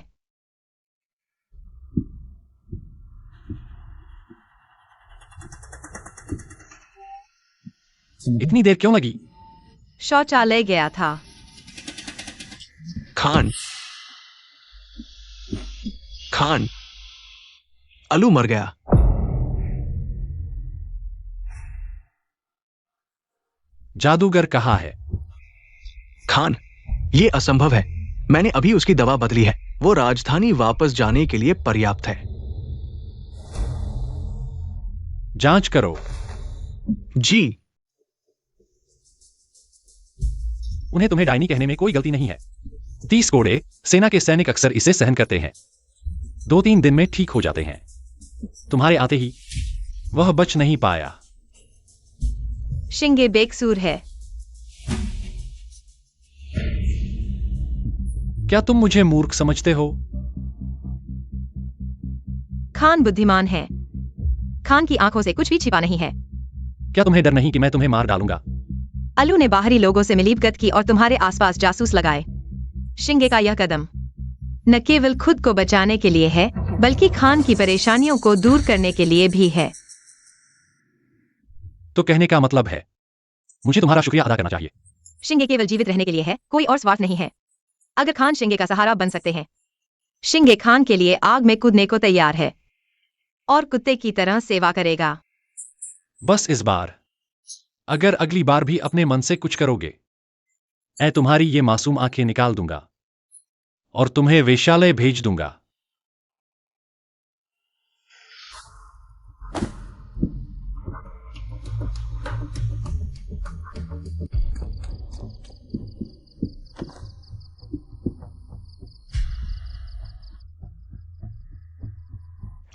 इतनी देर क्यों लगी? शौचालय गया था। खान, खान, अलू मर गया। जादूगर कहाँ है? खान, ये असंभव है। मैंने अभी उसकी दवा बदली है। वो राजधानी वापस जाने के लिए पर्याप्त है। जांच करो। जी। उन्हें तुम्हें डायनी कहने में कोई गलती नहीं है। 30 कोड़े सेना के सैनिक अक्सर इसे सहन करते हैं। 2-3 दिन में ठीक हो जाते हैं। तुम्हारे आते ही वह बच नहीं पाया। शिंगे बेकसूर है। क्या तुम मुझे मूर्ख समझते हो? खान बुद्धिमान है। खान की आंखों से कुछ भी छिपा नहीं है। क्या तुम्हें डर नहीं कि मैं तुम्हें मार डालूंगा? अलू ने बाहरी लोगों से मिलीभगत की और तुम्हारे आसपास जासूस लगाए। शिंगे का यह कदम न केवल खुद को बचाने के लिए है, बल्कि खान की परेशानियों को दूर करने के लिए भी है। तो कहने का मतलब है मुझे तुम्हारा शुक्रिया अदा करना चाहिए। शिंगे केवल जीवित रहने के लिए है, कोई और स्वार्थ नहीं है। अगर खान शिंगे का सहारा बन सकते हैं, शिंगे खान के लिए आग में कूदने को तैयार है और कुत्ते की तरह सेवा करेगा। बस इस बार। अगर अगली बार भी अपने मन से कुछ करोगे, मैं तुम्हारी ये मासूम आंखें निकाल दूंगा और तुम्हें वेश्यालय भेज दूंगा।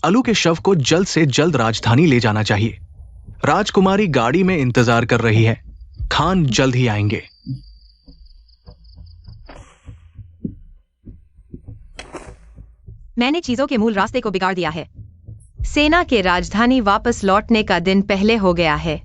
अलू के शव को जल्द से जल्द राजधानी ले जाना चाहिए। राजकुमारी गाड़ी में इंतजार कर रही है। खान जल्द ही आएंगे। मैंने चीजों के मूल रास्ते को बिगाड़ दिया है। सेना के राजधानी वापस लौटने का दिन पहले हो गया है।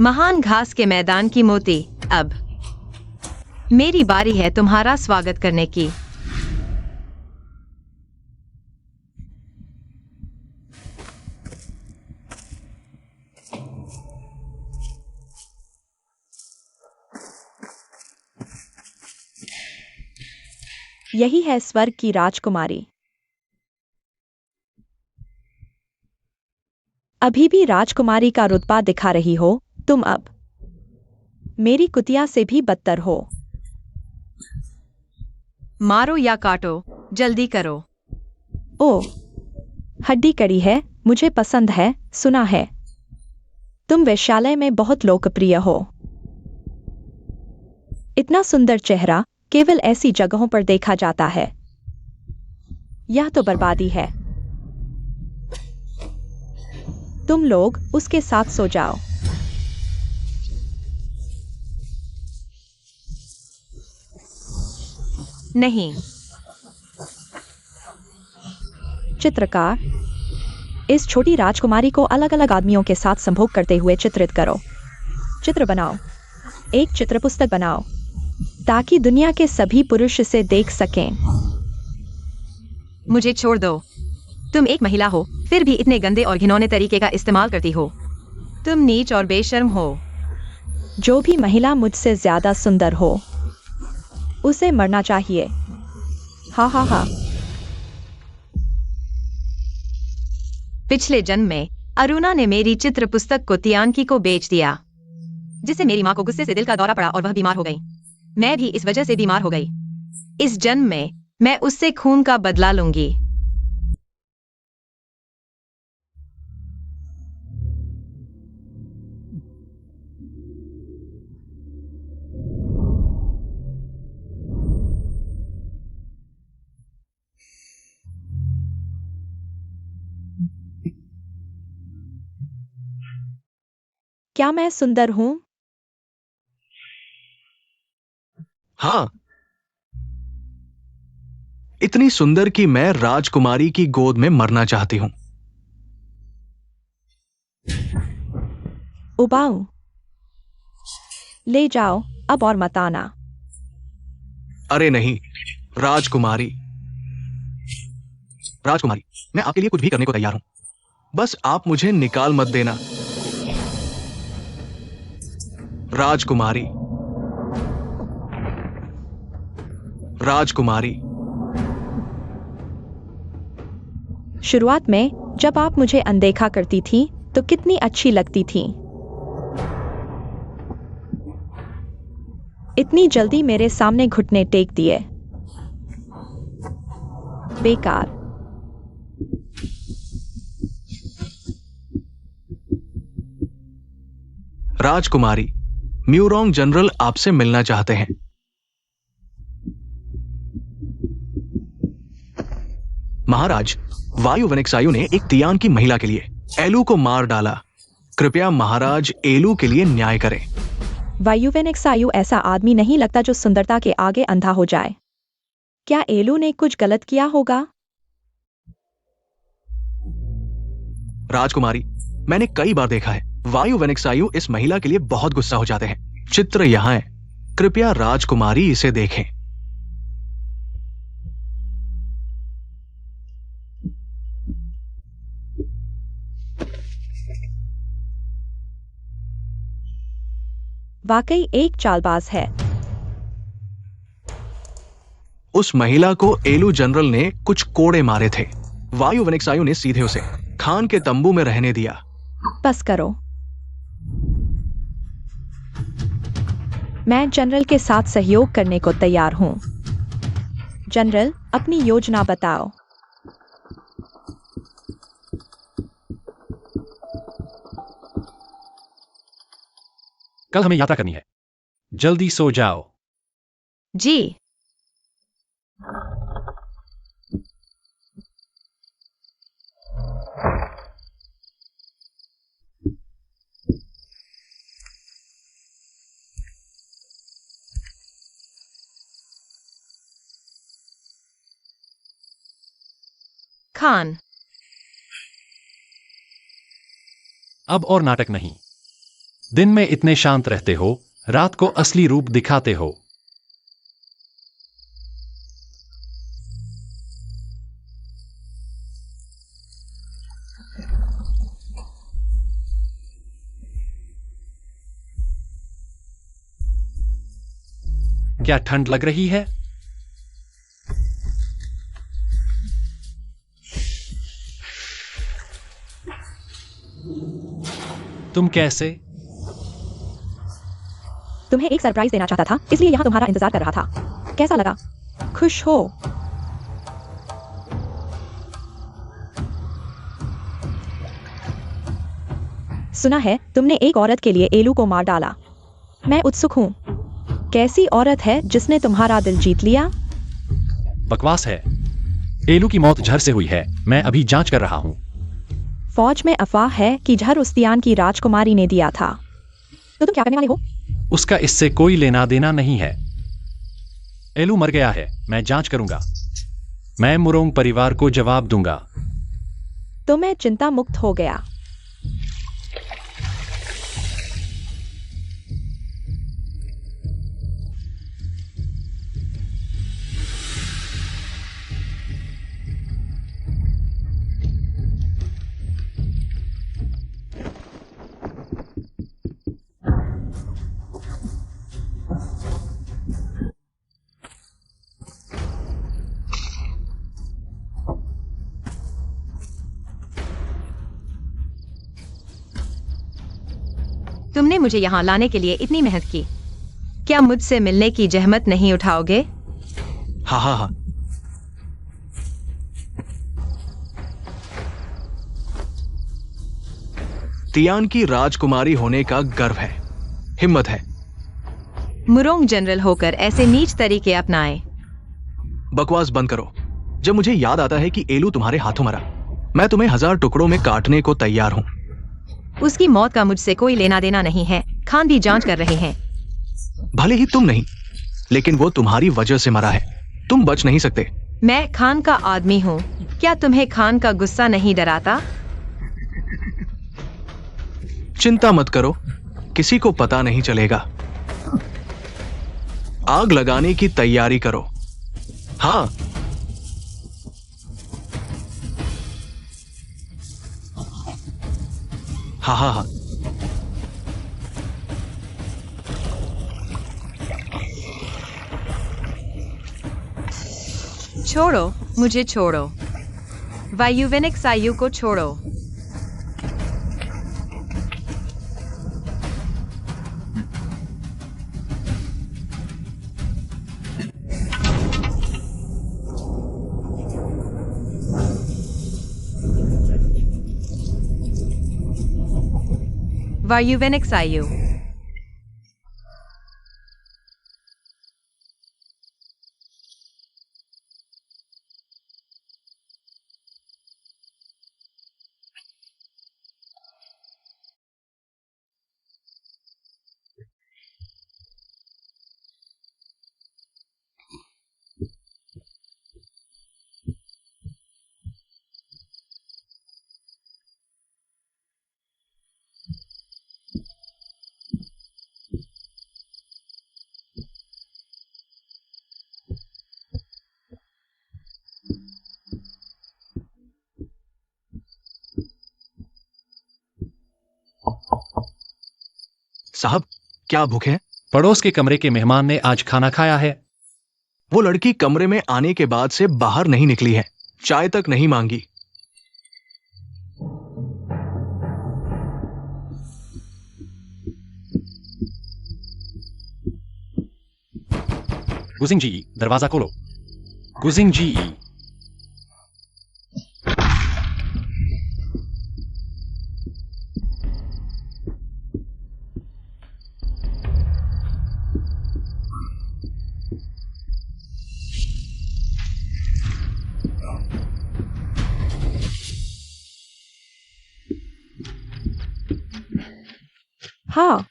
महान घास के मैदान की मोती, अब मेरी बारी है तुम्हारा स्वागत करने की। यही है स्वर्ग की राजकुमारी। अभी भी राजकुमारी का रुतबा दिखा रही हो तुम। अब मेरी कुतिया से भी बदतर हो। मारो या काटो, जल्दी करो। ओ, हड्डी कड़ी है, मुझे पसंद है, सुना है। तुम वेश्यालय में बहुत लोकप्रिय हो। इतना सुंदर चेहरा केवल ऐसी जगहों पर देखा जाता है। यह तो बर्बादी है। तुम लोग उसके साथ सो जाओ। नहीं। चित्रकार, इस छोटी राजकुमारी को अलग अलग आदमियों के साथ संभोग करते हुए चित्रित करो। चित्र बनाओ, एक चित्र पुस्तक बनाओ, ताकि दुनिया के सभी पुरुष इसे देख सकें। मुझे छोड़ दो। तुम एक महिला हो, फिर भी इतने गंदे और घिनौने तरीके का इस्तेमाल करती हो। तुम नीच और बेशर्म हो। जो भी महिला मुझसे ज्यादा सुंदर हो, उसे मरना चाहिए। हा हा हा। पिछले जन्म में अरुणा ने मेरी चित्र पुस्तक को तियानकी को बेच दिया, जिससे मेरी माँ को गुस्से से दिल का दौरा पड़ा और वह बीमार हो गई। मैं भी इस वजह से बीमार हो गई। इस जन्म में मैं उससे खून का बदला लूंगी। क्या मैं सुंदर हूं? हाँ, इतनी सुंदर कि मैं राजकुमारी की गोद में मरना चाहती हूं। उबाऊ, ले जाओ अब और मत आना। अरे नहीं, राजकुमारी। राजकुमारी, मैं आपके लिए कुछ भी करने को तैयार हूं। बस आप मुझे निकाल मत देना। राजकुमारी, राजकुमारी। शुरुआत में जब आप मुझे अनदेखा करती थी तो कितनी अच्छी लगती थी। इतनी जल्दी मेरे सामने घुटने टेक दिए। बेकार। राजकुमारी, म्यूरोंग जनरल आपसे मिलना चाहते हैं। महाराज, वायु वनिकसायु ने एक तियान की महिला के लिए एलू को मार डाला। कृपया महाराज एलू के लिए न्याय करें। वायुवेनिक्सायु ऐसा आदमी नहीं लगता जो सुंदरता के आगे अंधा हो जाए। क्या एलू ने कुछ गलत किया होगा? राजकुमारी, मैंने कई बार देखा है वायु वनिकसायु इस महिला के लिए बहुत गुस्सा हो जाते हैं। चित्र यहां है, कृपया राजकुमारी इसे देखें। वाकई एक चालबाज है। उस महिला को एलू जनरल ने कुछ कोड़े मारे थे। वायु वनिकसायु ने सीधे उसे खान के तंबू में रहने दिया। बस करो। मैं जनरल के साथ सहयोग करने को तैयार हूं। जनरल, अपनी योजना बताओ। कल हमें यात्रा करनी है। जल्दी सो जाओ। जी। खान, अब और नाटक नहीं। दिन में इतने शांत रहते हो, रात को असली रूप दिखाते हो। क्या ठंड लग रही है? तुम कैसे? तुम्हें एक सरप्राइज देना चाहता था, इसलिए यहां तुम्हारा इंतजार कर रहा था। कैसा लगा? खुश हो? सुना है तुमने एक औरत के लिए एलू को मार डाला। मैं उत्सुक हूं। कैसी औरत है जिसने तुम्हारा दिल जीत लिया? बकवास है। एलू की मौत जहर से हुई है। मैं अभी जांच कर रहा हूं। फौज में अफवाह है कि जहर उस तियान की राजकुमारी ने दिया था। तो तुम क्या करने वाले हो? उसका इससे कोई लेना देना नहीं है। एलू मर गया है। मैं जांच करूंगा। मैं मुरोंग परिवार को जवाब दूंगा। तो मैं चिंता मुक्त हो गया। तुमने मुझे यहाँ लाने के लिए इतनी मेहनत की, क्या मुझसे मिलने की जहमत नहीं उठाओगे? हाँ हाँ हाँ। तियान की राजकुमारी होने का गर्व है, हिम्मत है। मुरोंग जनरल होकर ऐसे नीच तरीके अपनाए। बकवास बंद करो। जब मुझे याद आता है कि एलू तुम्हारे हाथों मरा, मैं तुम्हें 1000 टुकड़ों में काटने को तैयार हूं। उसकी मौत का मुझसे कोई लेना देना नहीं है। खान भी जांच कर रहे हैं। भले ही तुम नहीं, लेकिन वो तुम्हारी वजह से मरा है। तुम बच नहीं सकते। मैं खान का आदमी हूँ। क्या तुम्हें खान का गुस्सा नहीं डराता? चिंता मत करो, किसी को पता नहीं चलेगा। आग लगाने की तैयारी करो। हाँ, हाँ हाँ हाँ। छोड़ो, मुझे छोड़ो। वायुवेनिक सायु को छोड़ो। वायुवेनिक सायु। साहब, क्या भूखे हैं? पड़ोस के कमरे के मेहमान ने आज खाना खाया है। वो लड़की कमरे में आने के बाद से बाहर नहीं निकली है, चाय तक नहीं मांगी। गुजिंग जी, दरवाजा खोलो। गुजिंग जी। हाँ,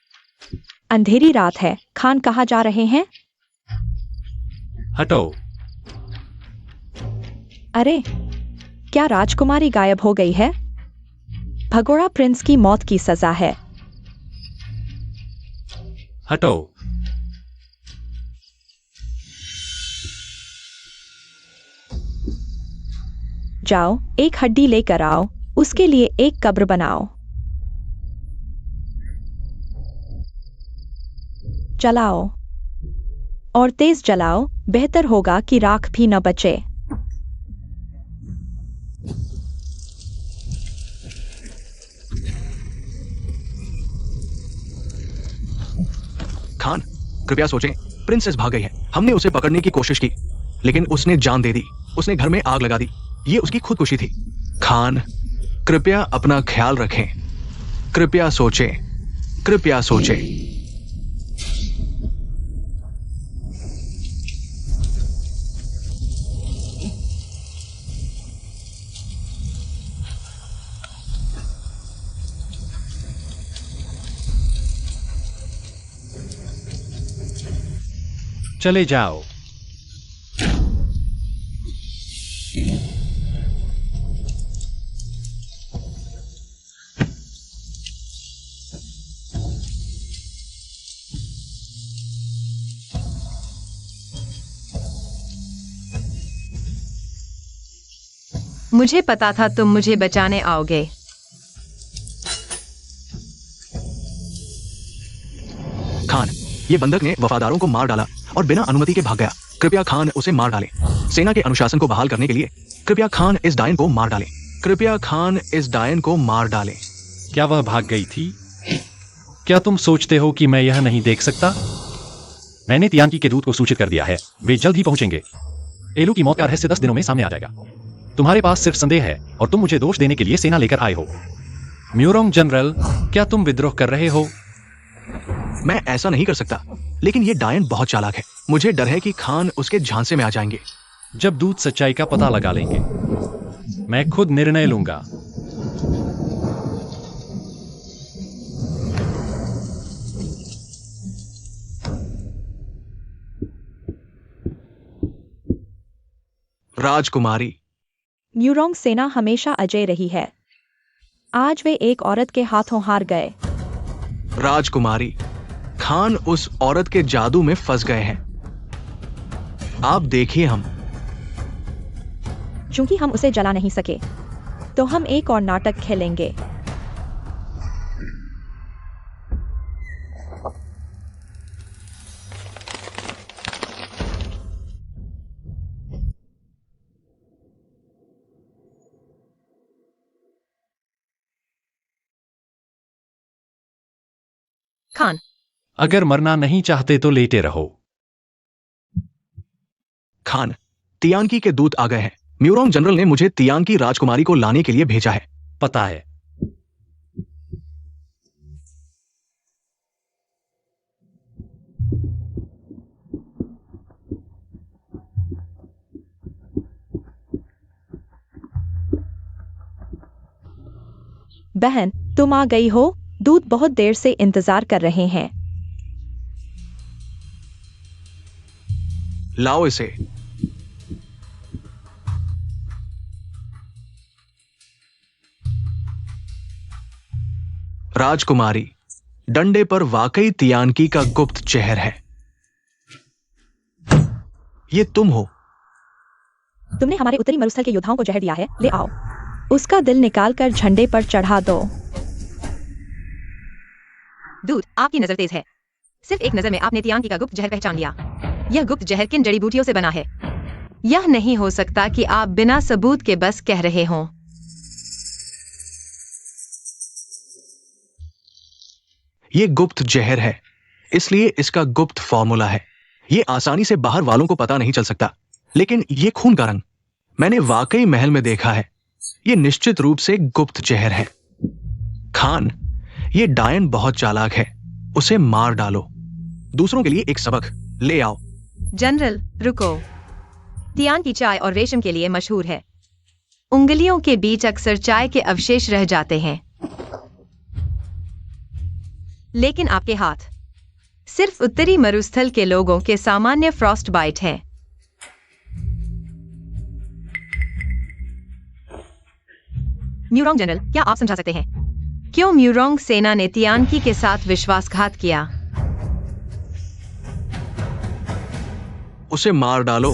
अंधेरी रात है। खान कहाँ जा रहे हैं? हटो। अरे, क्या राजकुमारी गायब हो गई है? भगोड़ा प्रिंस की मौत की सजा है। हटो। जाओ, एक हड्डी लेकर आओ, उसके लिए एक कब्र बनाओ। जलाओ और तेज जलाओ, बेहतर होगा कि राख भी न बचे। खान, कृपया सोचें। प्रिंसेस भाग गई है। हमने उसे पकड़ने की कोशिश की, लेकिन उसने जान दे दी। उसने घर में आग लगा दी। ये उसकी खुदकुशी थी। खान, कृपया अपना ख्याल रखें। कृपया सोचें। कृपया सोचें। चले जाओ। मुझे पता था तुम मुझे बचाने आओगे। खान, ये बंधक ने वफादारों को मार डाला और बिना अनुमति के भाग गया। कृपया खान उसे मार डालें। सेना के अनुशासन को बहाल करने के लिए कृपया खान इस डायन को मार डालें। कृपया खान इस डायन को मार डालें। क्या वह भाग गई थी? क्या तुम सोचते हो कि मैं यह नहीं देख सकता? मैंने तियानकी के दूत को सूचित कर दिया है। वे जल्द ही पहुंचेंगे। एलू की मौत का रहस्य 10 दिनों में सामने आ जाएगा। तुम्हारे पास सिर्फ संदेह है और तुम मुझे दोष देने के लिए सेना लेकर आए हो। म्यूरोंग जनरल, क्या तुम विद्रोह कर रहे हो? मैं ऐसा नहीं कर सकता, लेकिन ये डायन बहुत चालाक है। मुझे डर है कि खान उसके झांसे में आ जाएंगे। जब दूत सच्चाई का पता लगा लेंगे, मैं खुद निर्णय लूंगा। राजकुमारी। म्यूरोंग सेना हमेशा अजय रही है। आज वे एक औरत के हाथों हार गए। राजकुमारी, खान उस औरत के जादू में फंस गए हैं। आप देखिए, चूंकि हम उसे जला नहीं सके, तो हम एक और नाटक खेलेंगे। खान, अगर मरना नहीं चाहते तो लेटे रहो। खान, तियानकी के दूत आ गए हैं। म्यूरोंग जनरल ने मुझे तियानकी राजकुमारी को लाने के लिए भेजा है। पता है। बहन, तुम आ गई हो। दूत बहुत देर से इंतजार कर रहे हैं। लाओ इसे। राजकुमारी, डंडे पर वाकई तियानकी का गुप्त चेहर है। ये तुम हो। तुमने हमारे उत्तरी मरुस्थल के योद्धाओं को जहर दिया है। ले आओ, उसका दिल निकालकर झंडे पर चढ़ा दो। दूत, आपकी नजर तेज है। सिर्फ एक नजर में आपने तियानकी का गुप्त जहर पहचान लिया। यह गुप्त जहर किन जड़ी बूटियों से बना है? यह नहीं हो सकता कि आप बिना सबूत के बस कह रहे हों। ये गुप्त जहर है, इसलिए इसका गुप्त फॉर्मूला है। ये आसानी से बाहर वालों को पता नहीं चल सकता। लेकिन ये खून का रंग मैंने वाकई महल में देखा है। ये निश्चित रूप से गुप्त जहर है। खान, ये डायन बहुत चालाक है। उसे मार डालो। दूसरों के लिए एक सबक ले आओ। जनरल, रुको। तियानकी चाय और रेशम के लिए मशहूर है। उंगलियों के बीच अक्सर चाय के अवशेष रह जाते हैं। लेकिन आपके हाथ सिर्फ उत्तरी मरुस्थल के लोगों के सामान्य फ्रॉस्ट बाइट है। म्यूरोंग जनरल, क्या आप समझा सकते हैं क्यों म्यूरोंग सेना ने तियानकी के साथ विश्वासघात किया? उसे मार डालो।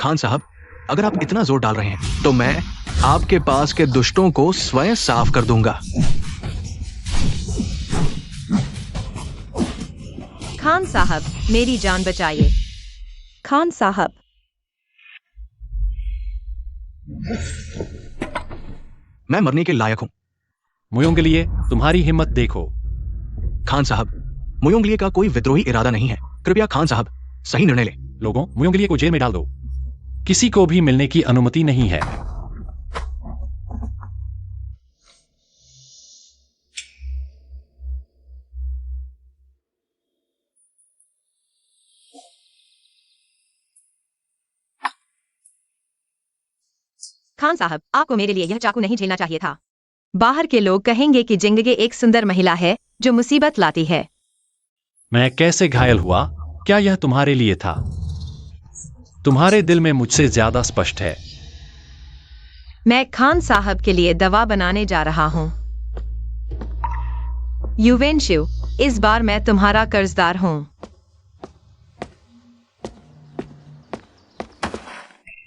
खान साहब, अगर आप इतना जोर डाल रहे हैं तो मैं आपके पास के दुष्टों को स्वयं साफ कर दूंगा। खान साहब, मेरी जान बचाइए। खान साहब, मैं मरने के लायक हूं। मुयोंगलिए, तुम्हारी हिम्मत देखो। खान साहब, मुयोंगलिए का कोई विद्रोही इरादा नहीं है। कृपया खान साहब, सही निर्णय लें। लोगों, मुयोंगलिए को जेल में डाल दो। किसी को भी मिलने की अनुमति नहीं है। खान साहब, आपको मेरे लिए यह चाकू नहीं झेलना चाहिए था। बाहर के लोग कहेंगे कि जिंगगे एक सुंदर महिला है जो मुसीबत लाती है। मैं कैसे घायल हुआ? क्या यह तुम्हारे लिए था? तुम्हारे दिल में मुझसे ज्यादा स्पष्ट है। मैं खान साहब के लिए दवा बनाने जा रहा हूं। युवेंशु, इस बार मैं तुम्हारा कर्जदार हूं।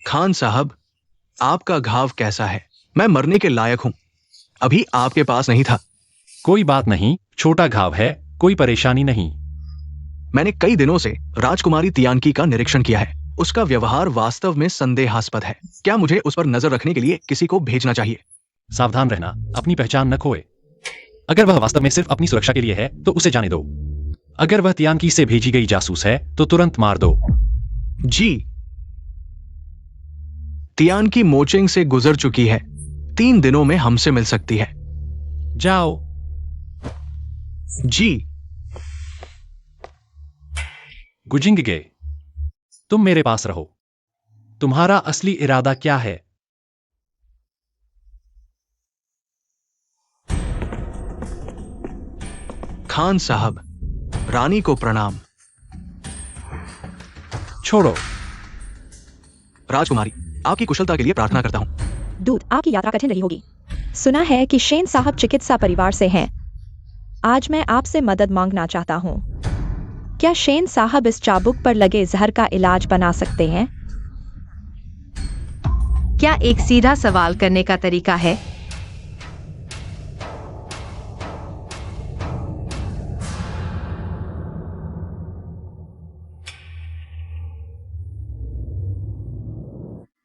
खान साहब, आपका घाव कैसा है? मैं मरने के लायक हूं। अभी आपके पास नहीं था। कोई बात नहीं, छोटा घाव है, कोई परेशानी नहीं। मैंने कई दिनों से राजकुमारी तियानकी का निरीक्षण किया है। उसका व्यवहार वास्तव में संदेहास्पद है। क्या मुझे उस पर नजर रखने के लिए किसी को भेजना चाहिए? सावधान रहना, अपनी पहचान न खोए। अगर वह वास्तव में सिर्फ अपनी सुरक्षा के लिए है तो उसे जाने दो। अगर वह तियानकी से भेजी गई जासूस है तो तुरंत मार दो। जी। तियानकी मोचेंग से गुजर चुकी है। 3 दिनों में हमसे मिल सकती है। जाओ। जी। गुजिंगगे, तुम मेरे पास रहो। तुम्हारा असली इरादा क्या है? खान साहब, रानी को प्रणाम। छोड़ो। राजकुमारी, आपकी कुशलता के लिए प्रार्थना करता हूं। दूत, आपकी यात्रा कठिन रही होगी। सुना है कि शेन साहब चिकित्सा परिवार से हैं। आज मैं आपसे मदद मांगना चाहता हूँ। क्या शेन साहब इस चाबुक पर लगे जहर का इलाज बना सकते हैं? क्या एक सीधा सवाल करने का तरीका है?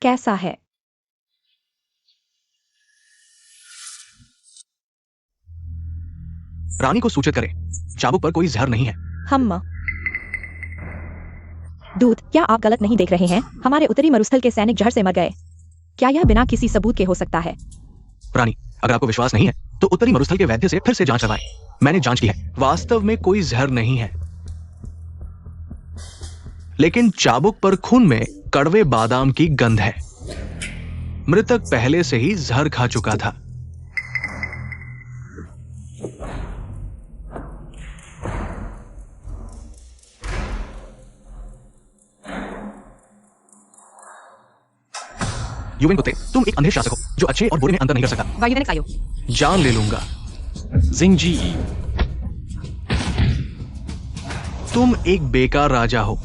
कैसा है? रानी को सूचित करें, चाबुक पर कोई जहर नहीं है। हम दूत, क्या आप गलत नहीं देख रहे हैं? हमारे उत्तरी मरुस्थल के सैनिक जहर से मर गए। क्या यह बिना किसी सबूत के हो सकता है? रानी, अगर आपको विश्वास नहीं है तो उत्तरी मरुस्थल के वैद्य से फिर से जांच करवाएं। मैंने जांच की है, वास्तव में कोई जहर नहीं है, लेकिन चाबुक पर खून में कड़वे बादाम की गंध है। मृतक पहले से ही जहर खा चुका था। युवेन कुत्ते, तुम एक अंधे शासक हो जो अच्छे और बुरे में अंतर नहीं कर सकता। वायुवेनिक आयु। जान ले लूंगा। जिंग जी ई, तुम एक बेकार राजा हो।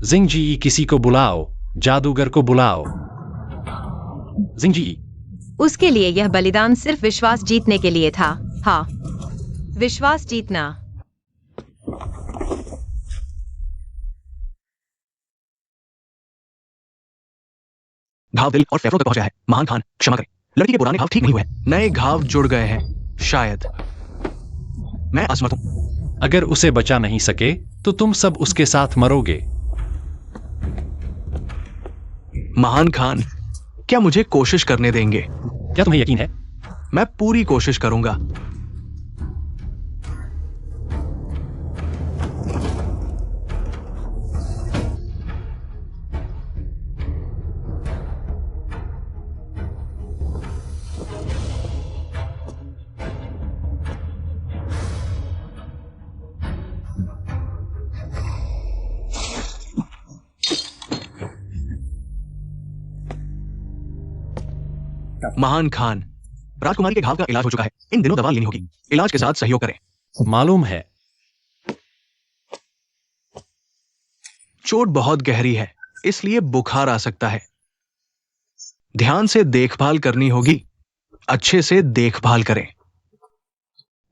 जिंग जी ई, किसी को बुलाओ, जादूगर को बुलाओ। जिंग जी ई, उसके लिए यह बलिदान सिर्फ विश्वास जीतने के लिए था। हाँ, विश्वास जीतना। घाव दिल और फेफड़ों तक पहुंचा है। महान खान, क्षमा करें, लड़की के पुराने घाव ठीक नहीं हुए, नए घाव जुड़ गए हैं। शायद मैं असमर्थ हूं। अगर उसे बचा नहीं सके तो तुम सब उसके साथ मरोगे। महान खान, क्या मुझे कोशिश करने देंगे? क्या तुम्हें यकीन है? मैं पूरी कोशिश करूंगा। महान खान, राजकुमारी के घाव का इलाज हो चुका है। इन दिनों दवा लेनी होगी। इलाज के साथ सहयोग करें। मालूम है। चोट बहुत गहरी है, इसलिए बुखार आ सकता है। ध्यान से देखभाल करनी होगी। अच्छे से देखभाल करें।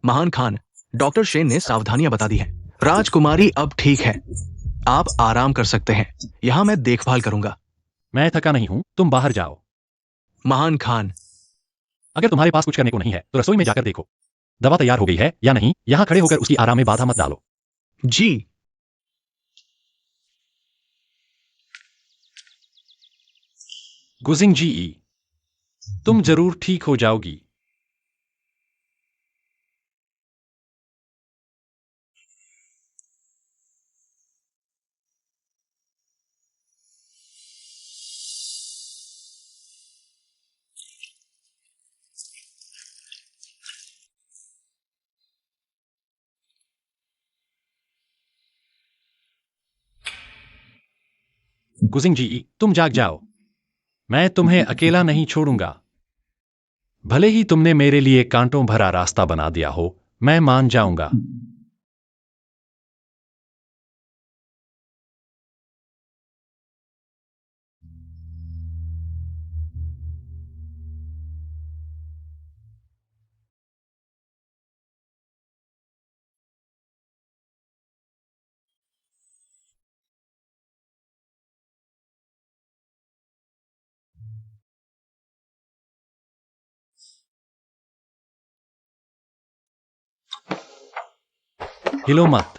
महान खान, डॉक्टर शेन ने सावधानियां बता दी हैं। राजकुमारी अब ठीक है, आप आराम कर सकते हैं। यहां मैं देखभाल करूंगा। मैं थका नहीं हूं, तुम बाहर जाओ। महान खान, अगर तुम्हारे पास कुछ करने को नहीं है तो रसोई में जाकर देखो दवा तैयार हो गई है या नहीं। यहां खड़े होकर उसकी आराम में बाधा मत डालो। जी। गुजिंग जी ई, तुम जरूर ठीक हो जाओगी। गुजिंग जी ई, तुम जाग जाओ। मैं तुम्हें अकेला नहीं छोड़ूंगा। भले ही तुमने मेरे लिए कांटों भरा रास्ता बना दिया हो, मैं मान जाऊंगा। हिलो मत,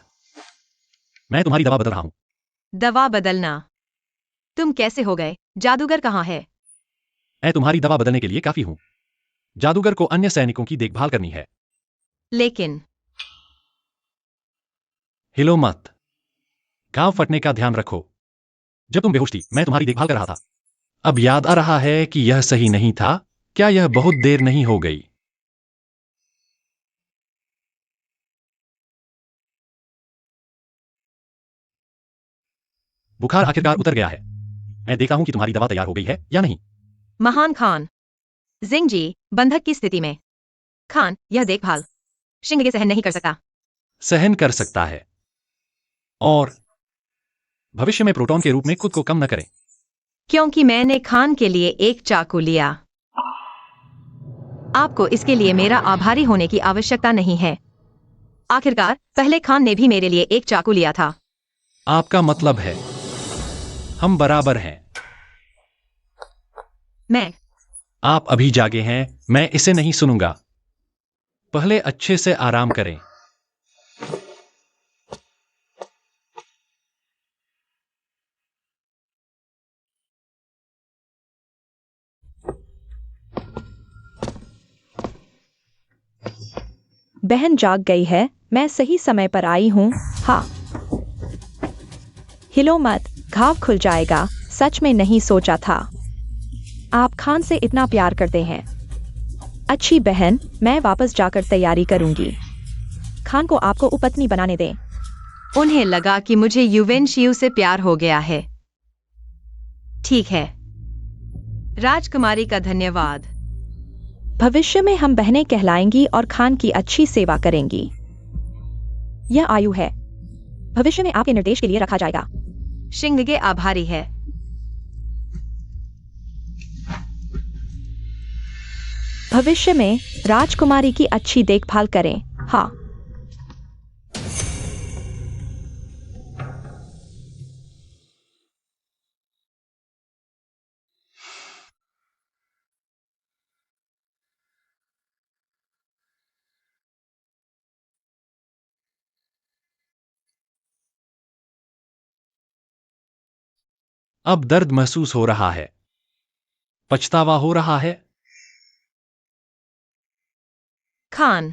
मैं तुम्हारी दवा बदल रहा हूं। दवा बदलना? तुम कैसे हो गए? जादूगर कहाँ है? मैं तुम्हारी दवा बदलने के लिए काफी हूं। जादूगर को अन्य सैनिकों की देखभाल करनी है। लेकिन हिलो मत, घाव फटने का ध्यान रखो। जब तुम बेहोश थी मैं तुम्हारी देखभाल कर रहा था। अब याद आ रहा है कि यह सही नहीं था। क्या यह बहुत देर नहीं हो गई? बुखार आखिरकार उतर गया है। मैं देखता हूं कि तुम्हारी दवा तैयार हो गई है या नहीं। महान खान, जिंग जी बंधक की स्थिति में। खान, यह देखभाल शिंग सहन नहीं कर सकता। सहन कर सकता है, और भविष्य में प्रोटॉन के रूप में खुद को कम न करें। क्योंकि मैंने खान के लिए एक चाकू लिया। आपको इसके लिए मेरा आभारी होने की आवश्यकता नहीं है। आखिरकार पहले खान ने भी मेरे लिए एक चाकू लिया था। आपका मतलब है हम बराबर हैं। मैं आप अभी जागे हैं, मैं इसे नहीं सुनूंगा। पहले अच्छे से आराम करें। बहन जाग गई है, मैं सही समय पर आई हूँ। हाँ, हिलो मत, घाव खुल जाएगा। सच में नहीं सोचा था आप खान से इतना प्यार करते हैं। अच्छी बहन, मैं वापस जाकर तैयारी करूंगी। खान को आपको उपपत्नी बनाने दें। उन्हें लगा कि मुझे युवेनशियु से प्यार हो गया है। ठीक है, राजकुमारी का धन्यवाद। भविष्य में हम बहनें कहलाएंगी और खान की अच्छी सेवा करेंगी। यह आयु है, भविष्य में आपके निर्देश के लिए रखा जाएगा। शिंगगे आभारी है। भविष्य में राजकुमारी की अच्छी देखभाल करें। हाँ, अब दर्द महसूस हो रहा है, पछतावा हो रहा है। खान,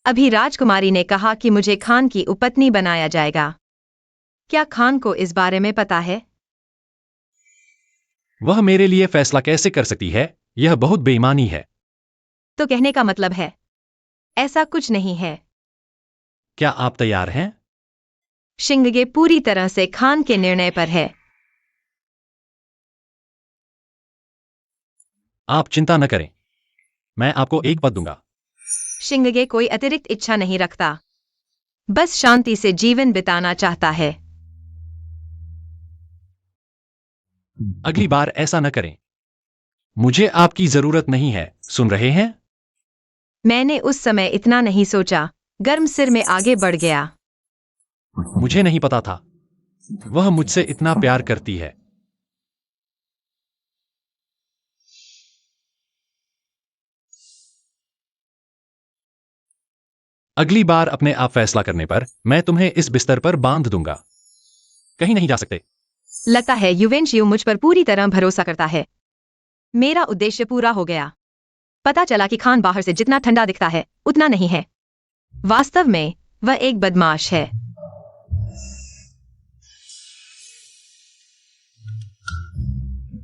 अभी राजकुमारी ने कहा कि मुझे खान की उपपत्नी बनाया जाएगा। क्या खान को इस बारे में पता है? वह मेरे लिए फैसला कैसे कर सकती है? यह बहुत बेईमानी है। तो कहने का मतलब है ऐसा कुछ नहीं है। क्या आप तैयार हैं? शिंगगे पूरी तरह से खान के निर्णय पर है। आप चिंता न करें, मैं आपको एक पद दूंगा। शिंगगे कोई अतिरिक्त इच्छा नहीं रखता, बस शांति से जीवन बिताना चाहता है। अगली बार ऐसा न करें। मुझे आपकी जरूरत नहीं है, सुन रहे हैं? मैंने उस समय इतना नहीं सोचा, गर्म सिर में आगे बढ़ गया। मुझे नहीं पता था वह मुझसे इतना प्यार करती है। अगली बार अपने आप फैसला करने पर मैं तुम्हें इस बिस्तर पर बांध दूंगा। कहीं नहीं जा सकते। लगता है युवेनशियु मुझ पर पूरी तरह भरोसा करता है। मेरा उद्देश्य पूरा हो गया। पता चला कि खान बाहर से जितना ठंडा दिखता है उतना नहीं है। वास्तव में वह एक बदमाश है।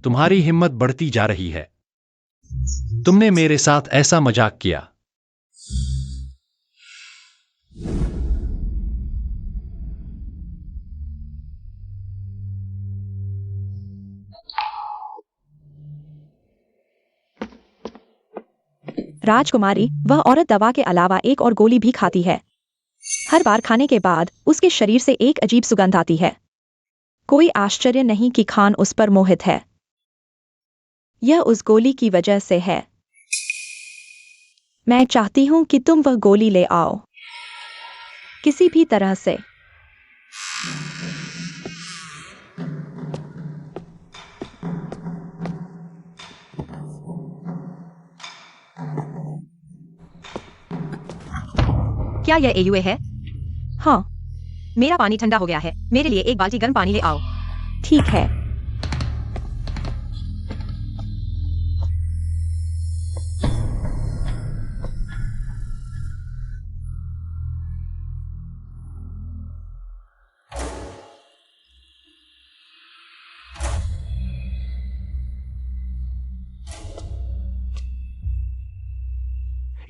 तुम्हारी हिम्मत बढ़ती जा रही है। तुमने मेरे साथ ऐसा मजाक किया। राजकुमारी, वह औरत दवा के अलावा एक और गोली भी खाती है। हर बार खाने के बाद उसके शरीर से एक अजीब सुगंध आती है। कोई आश्चर्य नहीं कि खान उस पर मोहित है। यह उस गोली की वजह से है। मैं चाहती हूं कि तुम वह गोली ले आओ, किसी भी तरह से। क्या यह एयुए है? हाँ, मेरा पानी ठंडा हो गया है, मेरे लिए एक बाल्टी गर्म पानी ले आओ। ठीक है।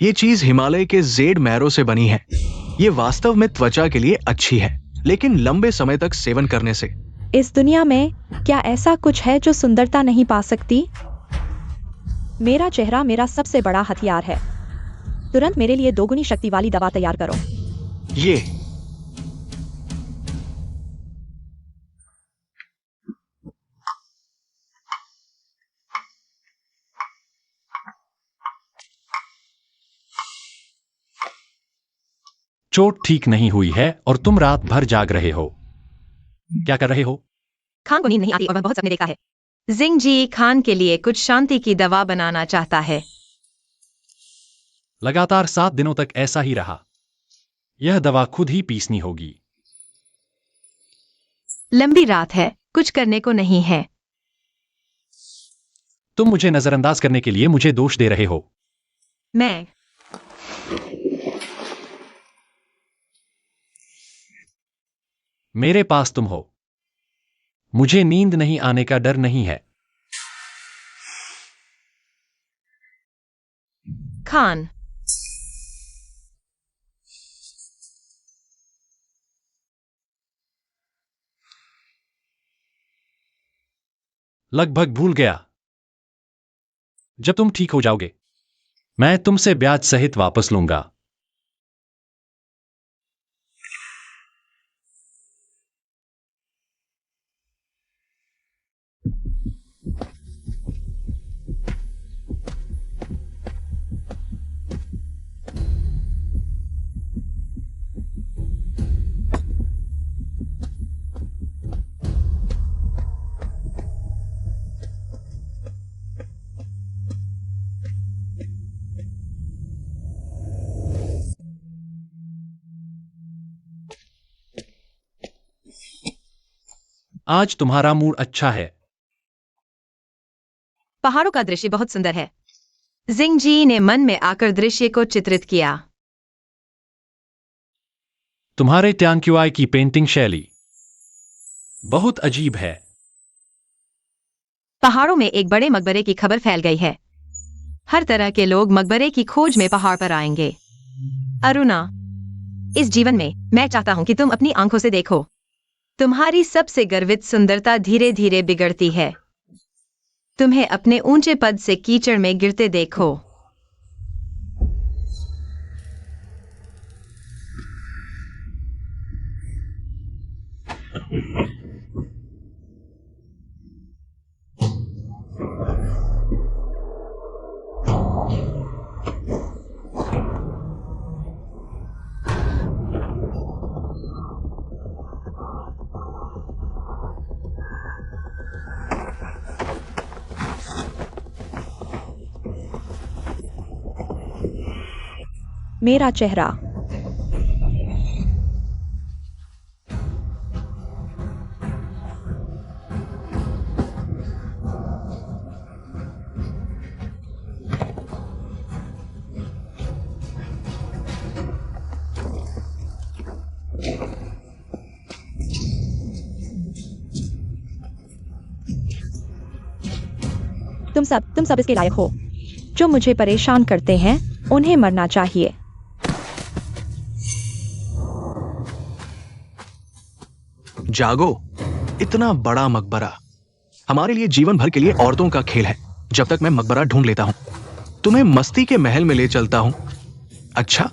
ये चीज हिमालय के जेड मैरो से बनी है। ये वास्तव में त्वचा के लिए अच्छी है, लेकिन लंबे समय तक सेवन करने से। इस दुनिया में क्या ऐसा कुछ है जो सुंदरता नहीं पा सकती? मेरा चेहरा मेरा सबसे बड़ा हथियार है। तुरंत मेरे लिए दोगुनी शक्ति वाली दवा तैयार करो। ये चोट ठीक नहीं हुई है और तुम रात भर जाग रहे हो। क्या कर रहे हो? खान को नींद नहीं आती और वह बहुत सपने देखता है। जिंगजी खान के लिए कुछ शांति की दवा बनाना चाहता है। लगातार 7 दिनों तक ऐसा ही रहा। यह दवा खुद ही पीसनी होगी। लंबी रात है, कुछ करने को नहीं है। तुम मुझे नजरअंदाज करने के लिए मुझे दोष दे रहे हो। मैं मेरे पास तुम हो। मुझे नींद नहीं आने का डर नहीं है। खान, लगभग भूल गया। जब तुम ठीक हो जाओगे मैं तुमसे ब्याज सहित वापस लूंगा। आज तुम्हारा मूड अच्छा है। पहाड़ों का दृश्य बहुत सुंदर है। जिंगजी ने मन में आकर दृश्य को चित्रित किया। तुम्हारे ट्यांक्युआई की पेंटिंग शैली बहुत अजीब है। पहाड़ों में एक बड़े मकबरे की खबर फैल गई है। हर तरह के लोग मकबरे की खोज में पहाड़ पर आएंगे। अरुणा, इस जीवन में मैं चाहता हूं कि तुम अपनी आंखों से देखो। तुम्हारी सबसे गर्वित सुंदरता धीरे धीरे बिगड़ती है। तुम्हें अपने ऊंचे पद से कीचड़ में गिरते देखो। मेरा चेहरा। तुम सब इसके लायक हो। जो मुझे परेशान करते हैं उन्हें मरना चाहिए। जागो, इतना बड़ा मकबरा हमारे लिए जीवन भर के लिए औरतों का खेल है। जब तक मैं मकबरा ढूंढ लेता हूं, तुम्हें मस्ती के महल में ले चलता हूं। अच्छा,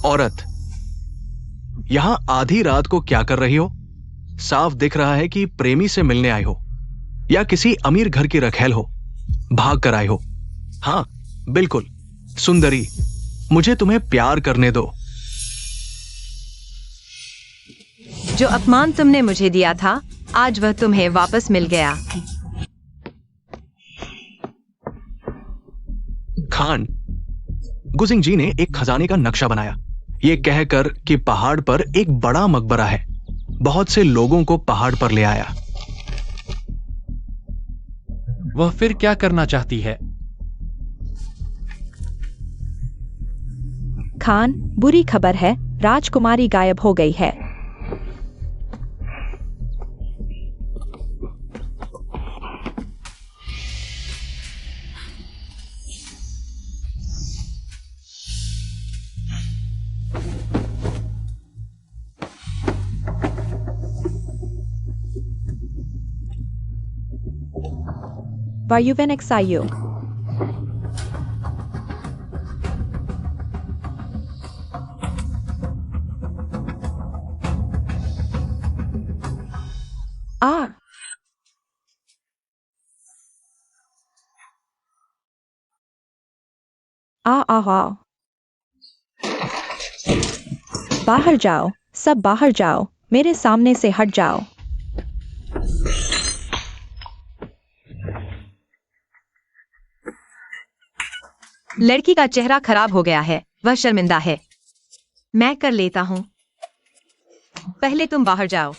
औरत, यहां आधी रात को क्या कर रही हो? साफ दिख रहा है कि प्रेमी से मिलने आई हो या किसी अमीर घर की रखैल हो, भाग कर आई हो। हां, बिल्कुल सुंदरी, मुझे तुम्हें प्यार करने दो। जो अपमान तुमने मुझे दिया था, आज वह तुम्हें वापस मिल गया। खान, गुजिंग जी ने एक खजाने का नक्शा बनाया, ये कहकर कि पहाड़ पर एक बड़ा मकबरा है। बहुत से लोगों को पहाड़ पर ले आया। वह फिर क्या करना चाहती है? खान, बुरी खबर है, राजकुमारी गायब हो गई है। Varjuven XIU. आ बाहर जाओ, सब बाहर जाओ, मेरे सामने से हट जाओ। लड़की का चेहरा खराब हो गया है, वह शर्मिंदा है। मैं कर लेता हूँ। पहले तुम बाहर जाओ।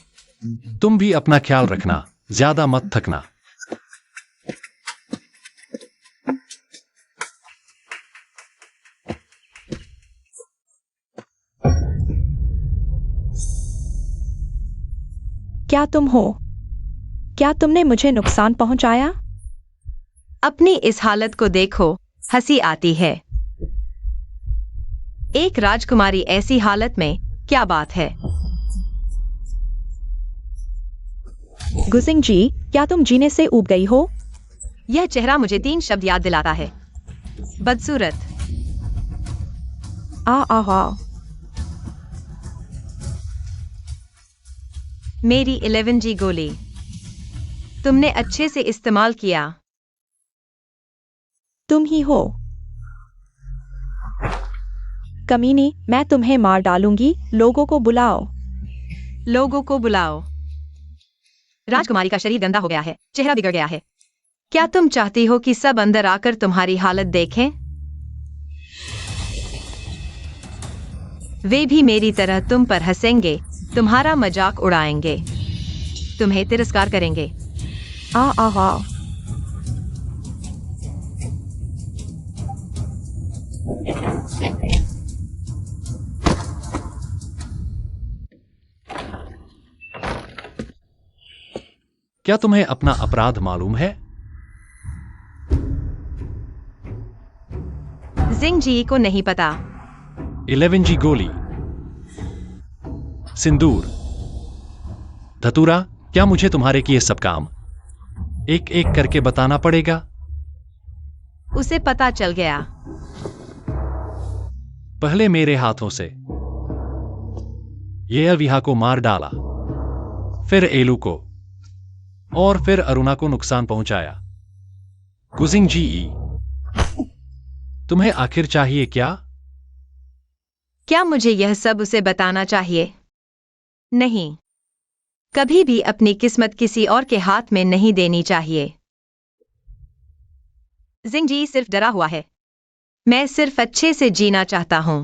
तुम भी अपना ख्याल रखना, ज्यादा मत थकना। क्या तुम हो? क्या तुमने मुझे नुकसान पहुंचाया? अपनी इस हालत को देखो, हंसी आती है। एक राजकुमारी ऐसी हालत में, क्या बात है? गुजिंग जी, क्या तुम जीने से ऊब गई हो? यह चेहरा मुझे 3 शब्द याद दिलाता है। बदसूरत। आ मेरी 11G गोली तुमने अच्छे से इस्तेमाल किया। तुम ही हो। कमीनी, मैं तुम्हें मार डालूंगी, लोगों को बुलाओ। लोगों को बुलाओ। राजकुमारी का शरीर गंदा हो गया है, चेहरा बिगड़ गया है। क्या तुम चाहती हो कि सब अंदर आकर तुम्हारी हालत देखें? वे भी मेरी तरह तुम पर हंसेंगे, तुम्हारा मजाक उड़ाएंगे, तुम्हें तिरस्कार करेंगे। आ क्या तुम्हें अपना अपराध मालूम है? जिंग जी को नहीं पता। 11G गोली, सिंदूर, धतूरा, क्या मुझे तुम्हारे किए सब काम एक एक करके बताना पड़ेगा? उसे पता चल गया। पहले मेरे हाथों से ये अविहा को मार डाला, फिर एलू को, और फिर अरुणा को नुकसान पहुंचाया। गुजिंग जी, तुम्हें आखिर चाहिए क्या? क्या मुझे यह सब उसे बताना चाहिए? नहीं। कभी भी अपनी किस्मत किसी और के हाथ में नहीं देनी चाहिए। जिंग जी सिर्फ डरा हुआ है। मैं सिर्फ अच्छे से जीना चाहता हूं।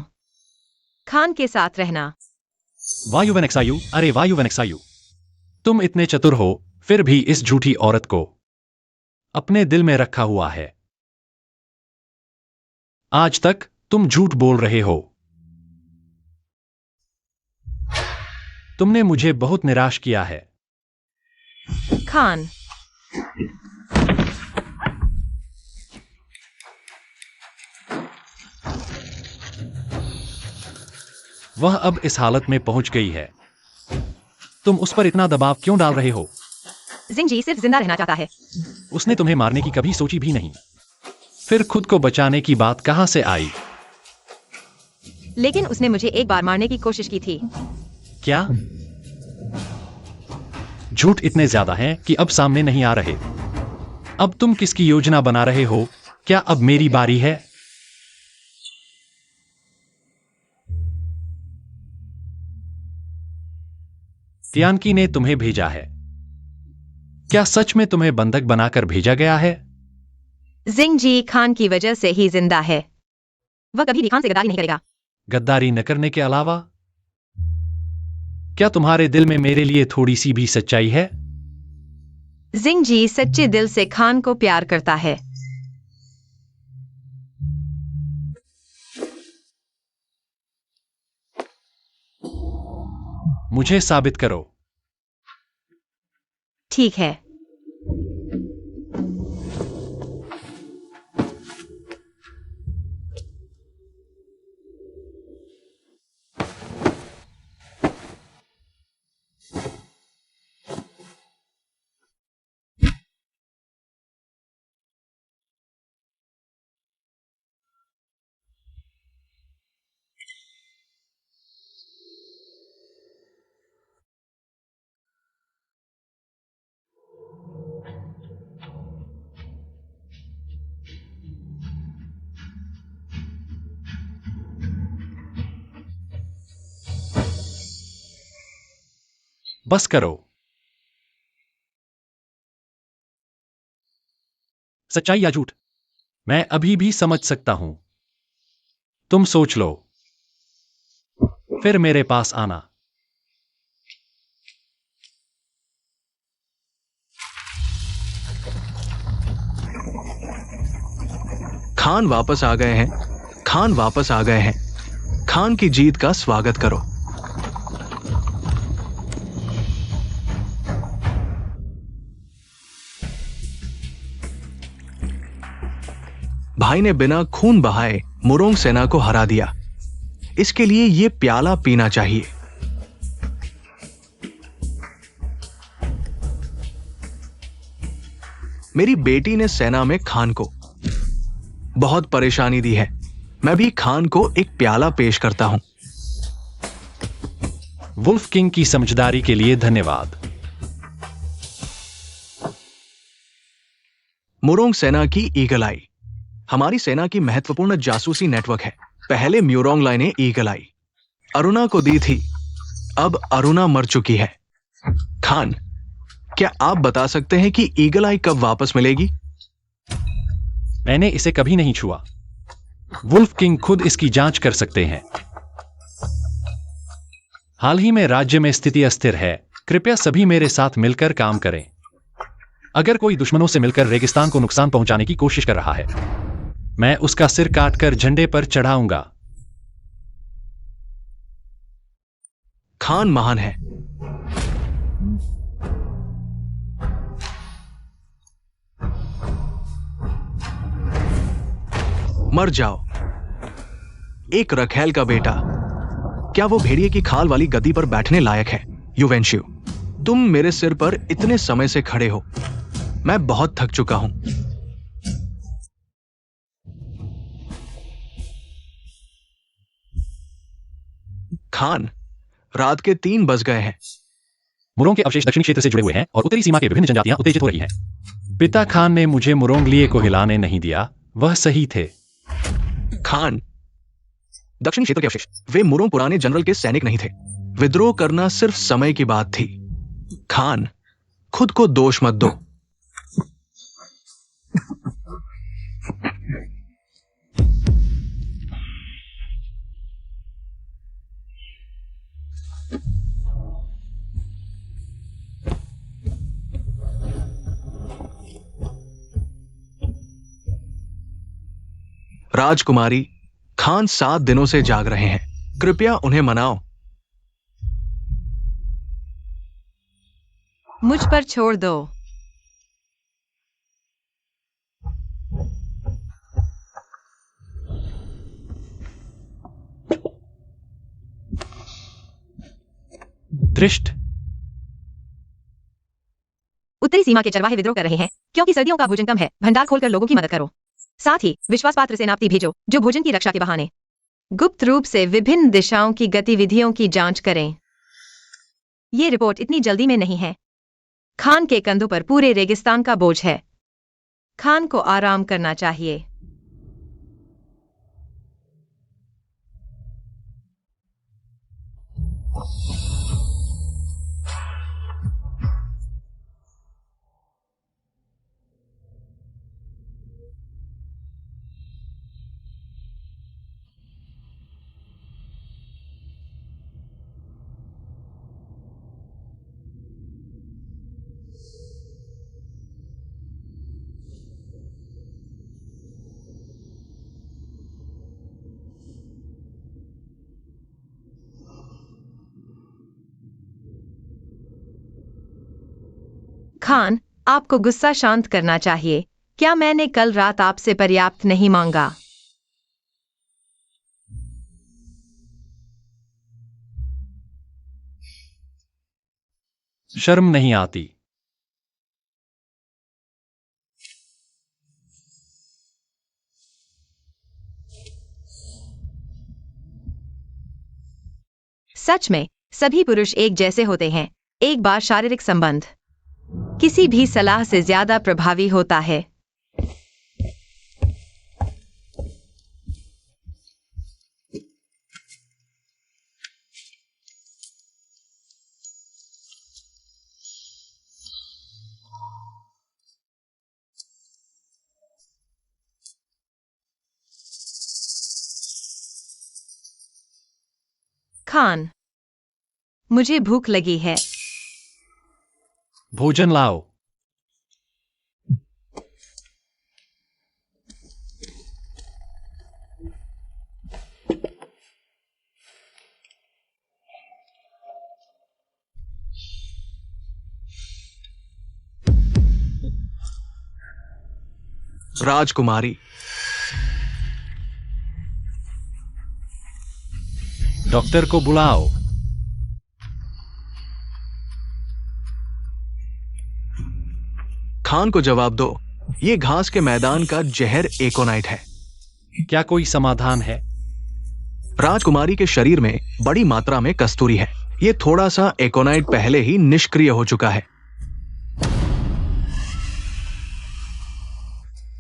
खान के साथ रहना। वायुवनक्सायु, अरे वायुवनक्सायु, तुम इतने चतुर हो, फिर भी इस झूठी औरत को अपने दिल में रखा हुआ है। आज तक तुम झूठ बोल रहे हो। तुमने मुझे बहुत निराश किया है। खान। वह अब इस हालत में पहुंच गई है। तुम उस पर इतना दबाव क्यों डाल रहे हो? जिंग जी सिर्फ जिंदा रहना चाहता है। उसने तुम्हें मारने की कभी सोची भी नहीं। फिर खुद को बचाने की बात कहां से आई? लेकिन उसने मुझे एक बार मारने की कोशिश की थी। क्या? झूठ इतने ज्यादा हैं कि अब सामने नहीं आ रहे। अब तुम किसकी योजना बना रहे हो? क्या अब मेरी बारी है? तियानकी ने तुम्हें भेजा है। क्या सच में तुम्हें बंधक बनाकर भेजा गया है? जिंग जी खान की वजह से ही जिंदा है। वह कभी भी खान से गद्दारी नहीं करेगा। गद्दारी न करने के अलावा? क्या तुम्हारे दिल में मेरे लिए थोड़ी सी भी सच्चाई है? जिंग जी सच्चे दिल से खान को प्यार करता है। मुझे साबित करो। ठीक है। बस करो। सच्चाई या झूठ? मैं अभी भी समझ सकता हूं। तुम सोच लो, फिर मेरे पास आना। खान वापस आ गए हैं। खान वापस आ गए हैं। खान की जीत का स्वागत करो। भाई ने बिना खून बहाए मुरोंग सेना को हरा दिया। इसके लिए यह प्याला पीना चाहिए। मेरी बेटी ने सेना में खान को बहुत परेशानी दी है। मैं भी खान को एक प्याला पेश करता हूं। वुल्फ किंग की समझदारी के लिए धन्यवाद। मुरोंग सेना की ईगल आई हमारी सेना की महत्वपूर्ण जासूसी नेटवर्क है। पहले म्यूरोंग लाई ने ईगल आई अरुणा को दी थी। अब अरुणा मर चुकी है। खान, क्या आप बता सकते हैं कि ईगल आई कब वापस मिलेगी? मैंने इसे कभी नहीं छुआ। वुल्फ किंग खुद इसकी जांच कर सकते हैं। हाल ही में राज्य में स्थिति अस्थिर है। कृपया सभी मेरे साथ मिलकर काम करें। अगर कोई दुश्मनों से मिलकर रेगिस्तान को नुकसान पहुंचाने की कोशिश कर रहा है, मैं उसका सिर काटकर झंडे पर चढ़ाऊंगा। खान महान है। मर जाओ। एक रखैल का बेटा। क्या वो भेड़िए की खाल वाली गद्दी पर बैठने लायक है? युवेंशियो, तुम मेरे सिर पर इतने समय से खड़े हो। मैं बहुत थक चुका हूं। खान, रात के 3 बज गए हैं। मुरोंग के अवशेष दक्षिणी क्षेत्र से जुड़े हुए हैं और उत्तरी सीमा के विभिन्न जनजातियां उत्तेजित हो रही हैं। पिता खान ने मुझे मुरोंग लिए को हिलाने नहीं दिया। वह सही थे। खान, दक्षिण क्षेत्र के अवशेष, वे मुरोंग पुराने जनरल के सैनिक नहीं थे। विद्रोह करना सिर्फ समय की बात थी। खान, खुद को दोष मत दो। राजकुमारी, खान 7 दिनों से जाग रहे हैं। कृपया उन्हें मनाओ। मुझ पर छोड़ दो। दृष्ट। उत्तरी सीमा के चरवाहे विद्रोह कर रहे हैं क्योंकि सर्दियों का भोजन कम है। भंडार खोलकर लोगों की मदद करो। साथ ही विश्वासपात्र सेनापति भेजो जो भोजन की रक्षा के बहाने गुप्त रूप से विभिन्न दिशाओं की गतिविधियों की जांच करें। ये रिपोर्ट इतनी जल्दी में नहीं है। खान के कंधों पर पूरे रेगिस्तान का बोझ है। खान को आराम करना चाहिए। खान, आपको गुस्सा शांत करना चाहिए। क्या मैंने कल रात आपसे पर्याप्त नहीं मांगा? शर्म नहीं आती? सच में सभी पुरुष एक जैसे होते हैं। एक बार शारीरिक संबंध किसी भी सलाह से ज्यादा प्रभावी होता है। खान, मुझे भूख लगी है। भोजन लाओ। राजकुमारी, डॉक्टर को बुलाओ। खान को जवाब दो, ये घास के मैदान का जहर एकोनाइट है। क्या कोई समाधान है? राजकुमारी के शरीर में बड़ी मात्रा में कस्तूरी है। ये थोड़ा सा एकोनाइट पहले ही निष्क्रिय हो चुका है।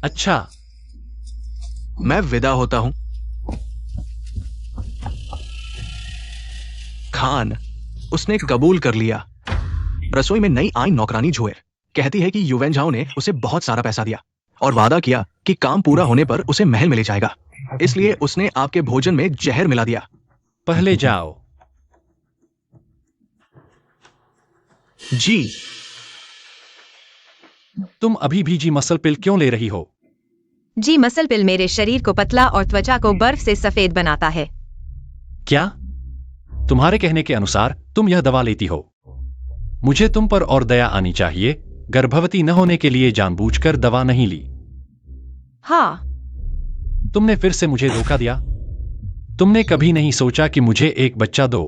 अच्छा, मैं विदा होता हूं। खान, उसने कबूल कर लिया। रसोई में नई आई नौकरानी जुएर कहती है कि युवेन झाओ ने उसे बहुत सारा पैसा दिया और वादा किया कि काम पूरा होने पर उसे महल मिल जाएगा, इसलिए उसने आपके भोजन में जहर मिला दिया। पहले जाओ। जी। तुम अभी भी जी मसल पिल क्यों ले रही हो? जी मसल पिल मेरे शरीर को पतला और त्वचा को बर्फ से सफेद बनाता है। क्या? तुम्हारे कहने के अनुसार तुम यह दवा लेती हो। मुझे तुम पर और दया आनी चाहिए। गर्भवती न होने के लिए जानबूझकर दवा नहीं ली। हाँ। तुमने फिर से मुझे धोखा दिया। तुमने कभी नहीं सोचा कि मुझे एक बच्चा दो।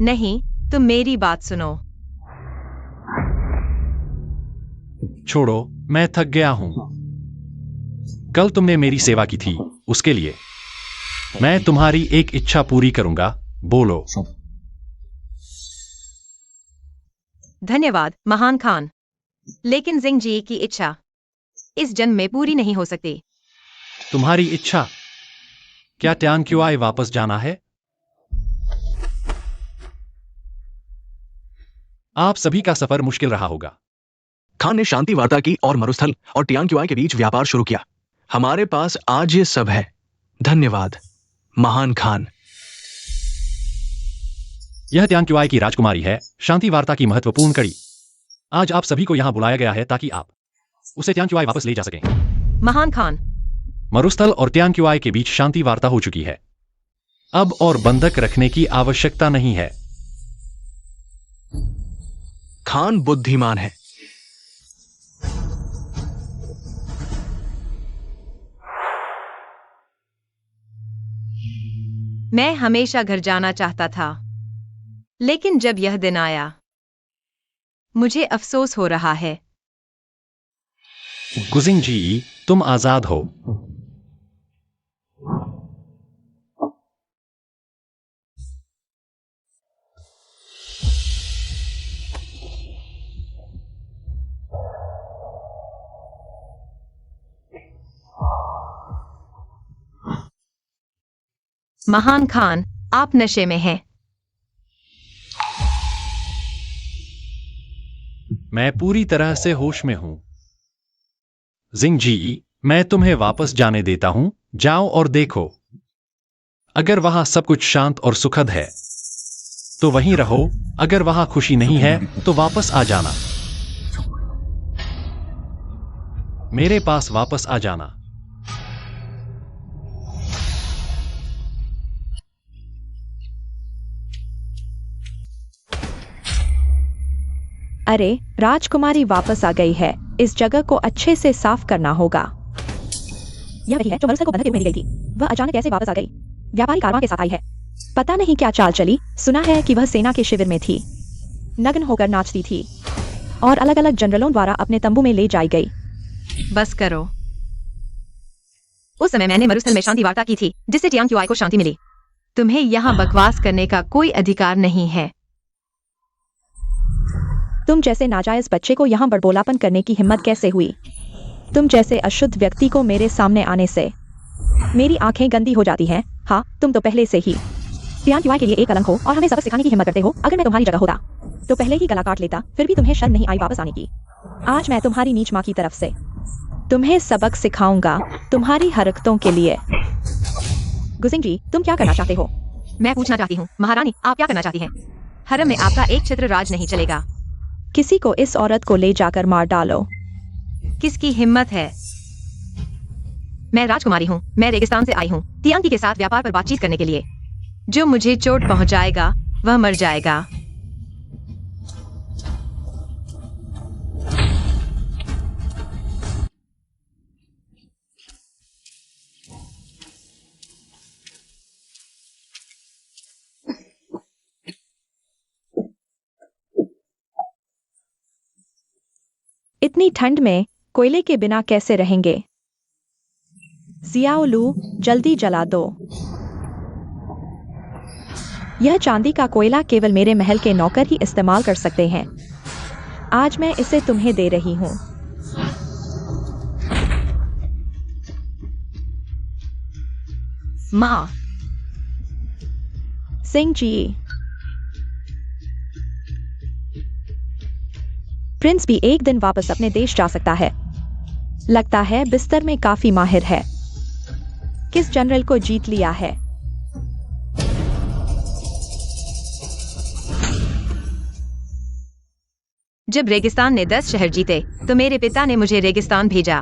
नहीं, तुम मेरी बात सुनो। छोड़ो, मैं थक गया हूं। कल तुमने मेरी सेवा की थी, उसके लिए मैं तुम्हारी एक इच्छा पूरी करूंगा। बोलो। धन्यवाद महान खान, लेकिन जिंग जी की इच्छा इस जन्म में पूरी नहीं हो सकती। तुम्हारी इच्छा? क्या ट्यांग क्युआई वापस जाना है? आप सभी का सफर मुश्किल रहा होगा। खान ने शांति वार्ता की और मरुस्थल और ट्यांग क्युआई के बीच व्यापार शुरू किया। हमारे पास आज ये सब है। धन्यवाद महान खान। यह ट्यांग क्युआई की राजकुमारी है, शांति वार्ता की महत्वपूर्ण कड़ी। आज आप सभी को यहां बुलाया गया है ताकि आप उसे ट्यांग क्युआई वापस ले जा सकें। महान खान, मरुस्थल और ट्यांग क्युआई के बीच शांति वार्ता हो चुकी है। अब और बंधक रखने की आवश्यकता नहीं है। खान बुद्धिमान है। मैं हमेशा घर जाना चाहता था, लेकिन जब यह दिन आया, मुझे अफसोस हो रहा है। गुजिंग जी, तुम आजाद हो। महान खान, आप नशे में हैं। मैं पूरी तरह से होश में हूं। जिंग जी, मैं तुम्हें वापस जाने देता हूं। जाओ और देखो। अगर वहां सब कुछ शांत और सुखद है तो वहीं रहो। अगर वहां खुशी नहीं है तो वापस आ जाना। मेरे पास वापस आ जाना। अरे, राजकुमारी वापस आ गई है। इस जगह को अच्छे से साफ करना होगा। यह वही है जो मरुस्थल को बंधक के रूप में ली गई थी। वह अचानक कैसे वापस आ गई? व्यापारी कारवां के साथ आई है। पता नहीं क्या चाल चली। सुना है कि वह सेना के शिविर में थी, नग्न होकर नाचती थी और अलग अलग जनरलों द्वारा अपने तंबू में ले जाई गई। बस करो। उस समय मैंने मरुस्थल में शांति वार्ता की थी, जिससे ट्यांग क्युआई को शांति मिली। तुम्हें यहाँ बकवास करने का कोई अधिकार नहीं है। तुम जैसे नाजायज बच्चे को यहाँ बड़बोलापन करने की हिम्मत कैसे हुई? तुम जैसे अशुद्ध व्यक्ति को मेरे सामने आने से मेरी आंखें गंदी हो जाती हैं। हाँ, तुम तो पहले से ही ट्यांग क्युआई के लिए एक कलंक हो और हमें सबक सिखाने की हिम्मत करते हो। अगर मैं तुम्हारी जगह होता तो पहले ही गला काट लेता। फिर भी तुम्हें शर्म नहीं आई वापस आने की। आज मैं तुम्हारी नीच माँ की तरफ से तुम्हें सबक सिखाऊंगा तुम्हारी हरकतों के लिए। गुजिंग जी, तुम क्या करना चाहते हो? मैं पूछना चाहती हूँ महारानी, आप क्या करना चाहती हैं? हरम में आपका एक छत्र राज नहीं चलेगा। किसी को इस औरत को ले जाकर मार डालो। किसकी हिम्मत है? मैं राजकुमारी हूँ, मैं रेगिस्तान से आई हूँ तियांकी के साथ व्यापार पर बातचीत करने के लिए। जो मुझे चोट पहुंचाएगा वह मर जाएगा। इतनी ठंड में कोयले के बिना कैसे रहेंगे? जियाओलू, जल्दी जला दो। यह चांदी का कोयला केवल मेरे महल के नौकर ही इस्तेमाल कर सकते हैं। आज मैं इसे तुम्हें दे रही हूं। माँ, सिंह जी, प्रिंस भी एक दिन वापस अपने देश जा सकता है। लगता है बिस्तर में काफी माहिर है। किस जनरल को जीत लिया है? जब रेगिस्तान ने 10 शहर जीते तो मेरे पिता ने मुझे रेगिस्तान भेजा।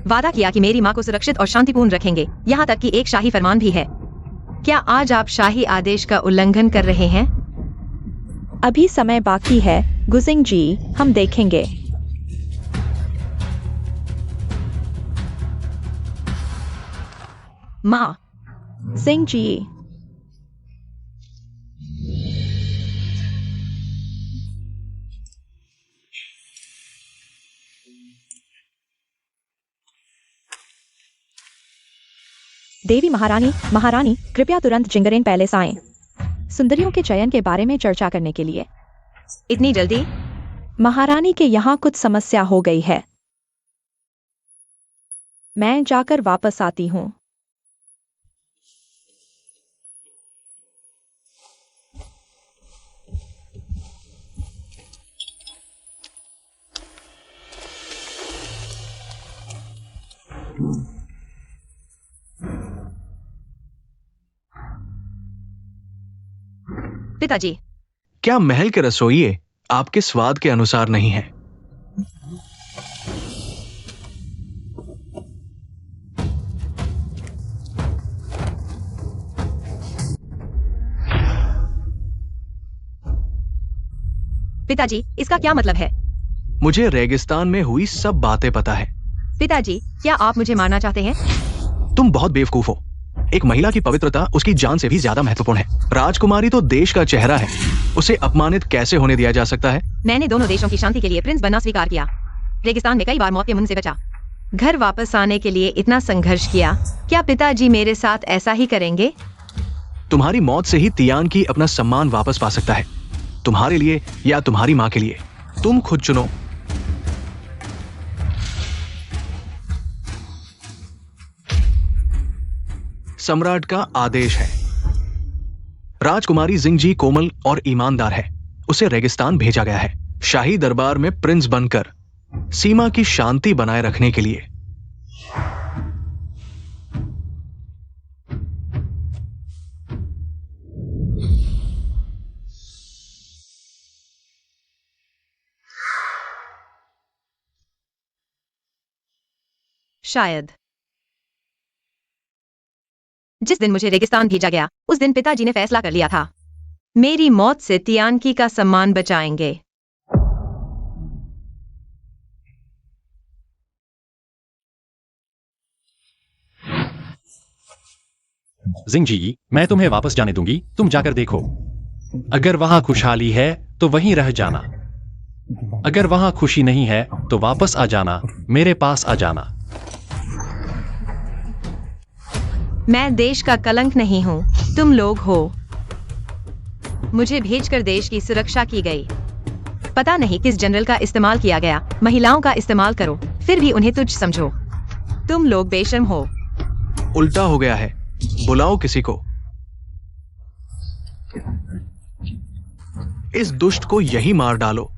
वादा किया कि मेरी माँ को सुरक्षित और शांतिपूर्ण रखेंगे। यहाँ तक कि एक शाही फरमान भी है। क्या आज आप शाही आदेश का उल्लंघन कर रहे हैं? अभी समय बाकी है गुजिंग जी, हम देखेंगे। माँ, सिंह जी, देवी महारानी, महारानी कृपया तुरंत जिंगरेन पैलेस आएं। सुंदरियों के चयन के बारे में चर्चा करने के लिए। इतनी जल्दी? महारानी के यहाँ कुछ समस्या हो गई है। मैं जाकर वापस आती हूँ। पिताजी, क्या महल के रसोइये आपके स्वाद के अनुसार नहीं हैं? पिताजी, इसका क्या मतलब है? मुझे रेगिस्तान में हुई सब बातें पता है। पिताजी, क्या आप मुझे मारना चाहते हैं? तुम बहुत बेवकूफ हो। एक महिला की पवित्रता उसकी जान से भी ज्यादा महत्वपूर्ण है। राजकुमारी तो देश का चेहरा है, उसे अपमानित कैसे होने दिया जा सकता है? मैंने दोनों देशों की शांति के लिए प्रिंस बनना स्वीकार किया। रेगिस्तान में कई बार मौत के मुंह से बचा। घर वापस आने के लिए इतना संघर्ष किया। क्या पिताजी मेरे साथ ऐसा ही करेंगे? तुम्हारी मौत से ही तियानकी अपना सम्मान वापस पा सकता है। तुम्हारे लिए या तुम्हारी माँ के लिए, तुम खुद चुनो। सम्राट का आदेश है। राजकुमारी जिंगजी कोमल और ईमानदार है, उसे रेगिस्तान भेजा गया है शाही दरबार में प्रिंस बनकर सीमा की शांति बनाए रखने के लिए। शायद जिस दिन मुझे रेगिस्तान भेजा गया उस दिन पिताजी ने फैसला कर लिया था, मेरी मौत से तियानकी का सम्मान बचाएंगे। जिंग जी, मैं तुम्हें वापस जाने दूंगी, तुम जाकर देखो। अगर वहां खुशहाली है तो वहीं रह जाना, अगर वहां खुशी नहीं है तो वापस आ जाना, मेरे पास आ जाना। मैं देश का कलंक नहीं हूँ, तुम लोग हो। मुझे भेजकर देश की सुरक्षा की गई। पता नहीं किस जनरल का इस्तेमाल किया गया। महिलाओं का इस्तेमाल करो, फिर भी उन्हें तुच्छ समझो। तुम लोग बेशर्म हो। उल्टा हो गया है, बुलाओ किसी को। इस दुष्ट को यही मार डालो।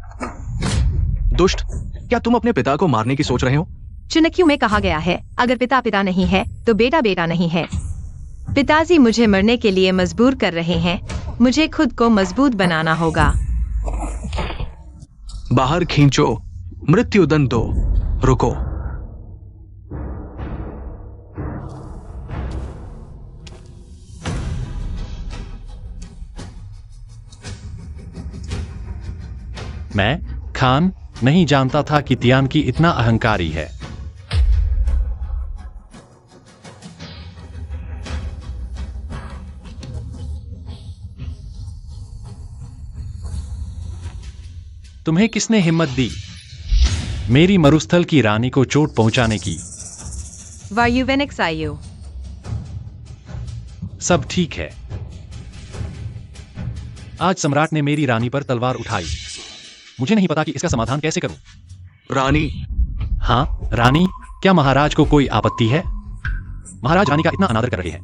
दुष्ट, क्या तुम अपने पिता को मारने की सोच रहे हो? चुनकियों में कहा गया है, अगर पिता पिता नहीं है तो बेटा बेटा नहीं है। पिताजी मुझे मरने के लिए मजबूर कर रहे हैं। मुझे खुद को मजबूत बनाना होगा। बाहर खींचो, मृत्युदंड दो, रुको। मैं खान नहीं जानता था कि तियानकी इतना अहंकारी है। तुम्हें किसने हिम्मत दी मेरी मरुस्थल की रानी को चोट पहुंचाने की? वायुवेनिक्स आयु। सब ठीक है। आज सम्राट ने मेरी रानी पर तलवार उठाई। मुझे नहीं पता कि इसका समाधान कैसे करूं। रानी। हाँ रानी, क्या महाराज को कोई आपत्ति है? महाराज रानी का इतना अनादर कर रहे हैं।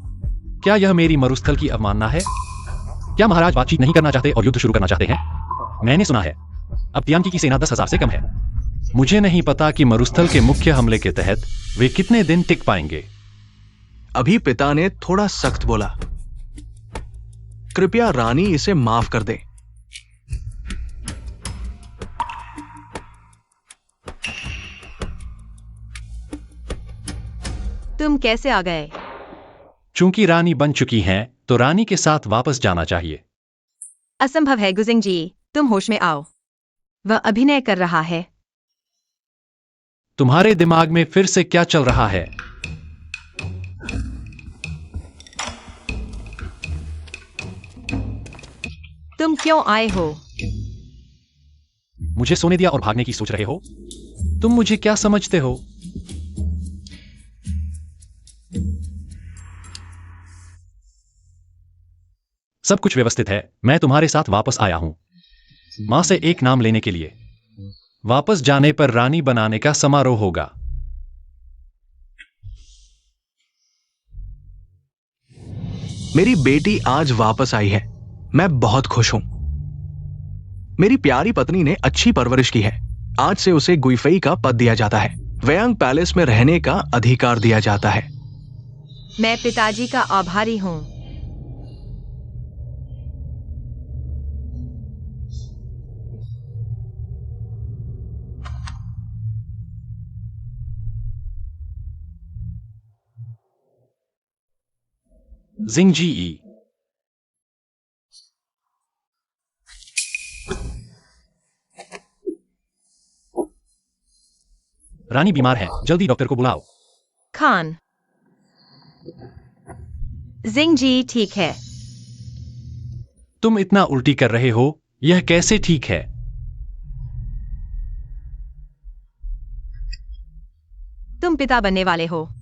क्या यह मेरी मरुस्थल की अवमानना है? क्या महाराज बातचीत नहीं करना चाहते और युद्ध शुरू करना चाहते हैं? मैंने सुना है अब तियानकी की सेना 10,000 से कम है। मुझे नहीं पता कि मरुस्थल के मुख्य हमले के तहत वे कितने दिन टिक पाएंगे। अभी पिता ने थोड़ा सख्त बोला। कृपया रानी इसे माफ कर दे। तुम कैसे आ गए? चूंकि रानी बन चुकी हैं, तो रानी के साथ वापस जाना चाहिए। असंभव है गुजिंग जी, तुम होश में आओ। वह अभिनय कर रहा है। तुम्हारे दिमाग में फिर से क्या चल रहा है? तुम क्यों आए हो? मुझे सोने दिया और भागने की सोच रहे हो? तुम मुझे क्या समझते हो? सब कुछ व्यवस्थित है। मैं तुम्हारे साथ वापस आया हूं, मां से एक नाम लेने के लिए। वापस जाने पर रानी बनाने का समारोह होगा। मेरी बेटी आज वापस आई है। मैं बहुत खुश हूं। मेरी प्यारी पत्नी ने अच्छी परवरिश की है। आज से उसे गुइफई का पद दिया जाता है। वयांग पैलेस में रहने का अधिकार दिया जाता है। मैं पिताजी का आभारी हूं। जिंगजी। रानी बीमार है, जल्दी डॉक्टर को बुलाओ। खान। जिंग जी ठीक है। तुम इतना उल्टी कर रहे हो, यह कैसे ठीक है? तुम पिता बनने वाले हो।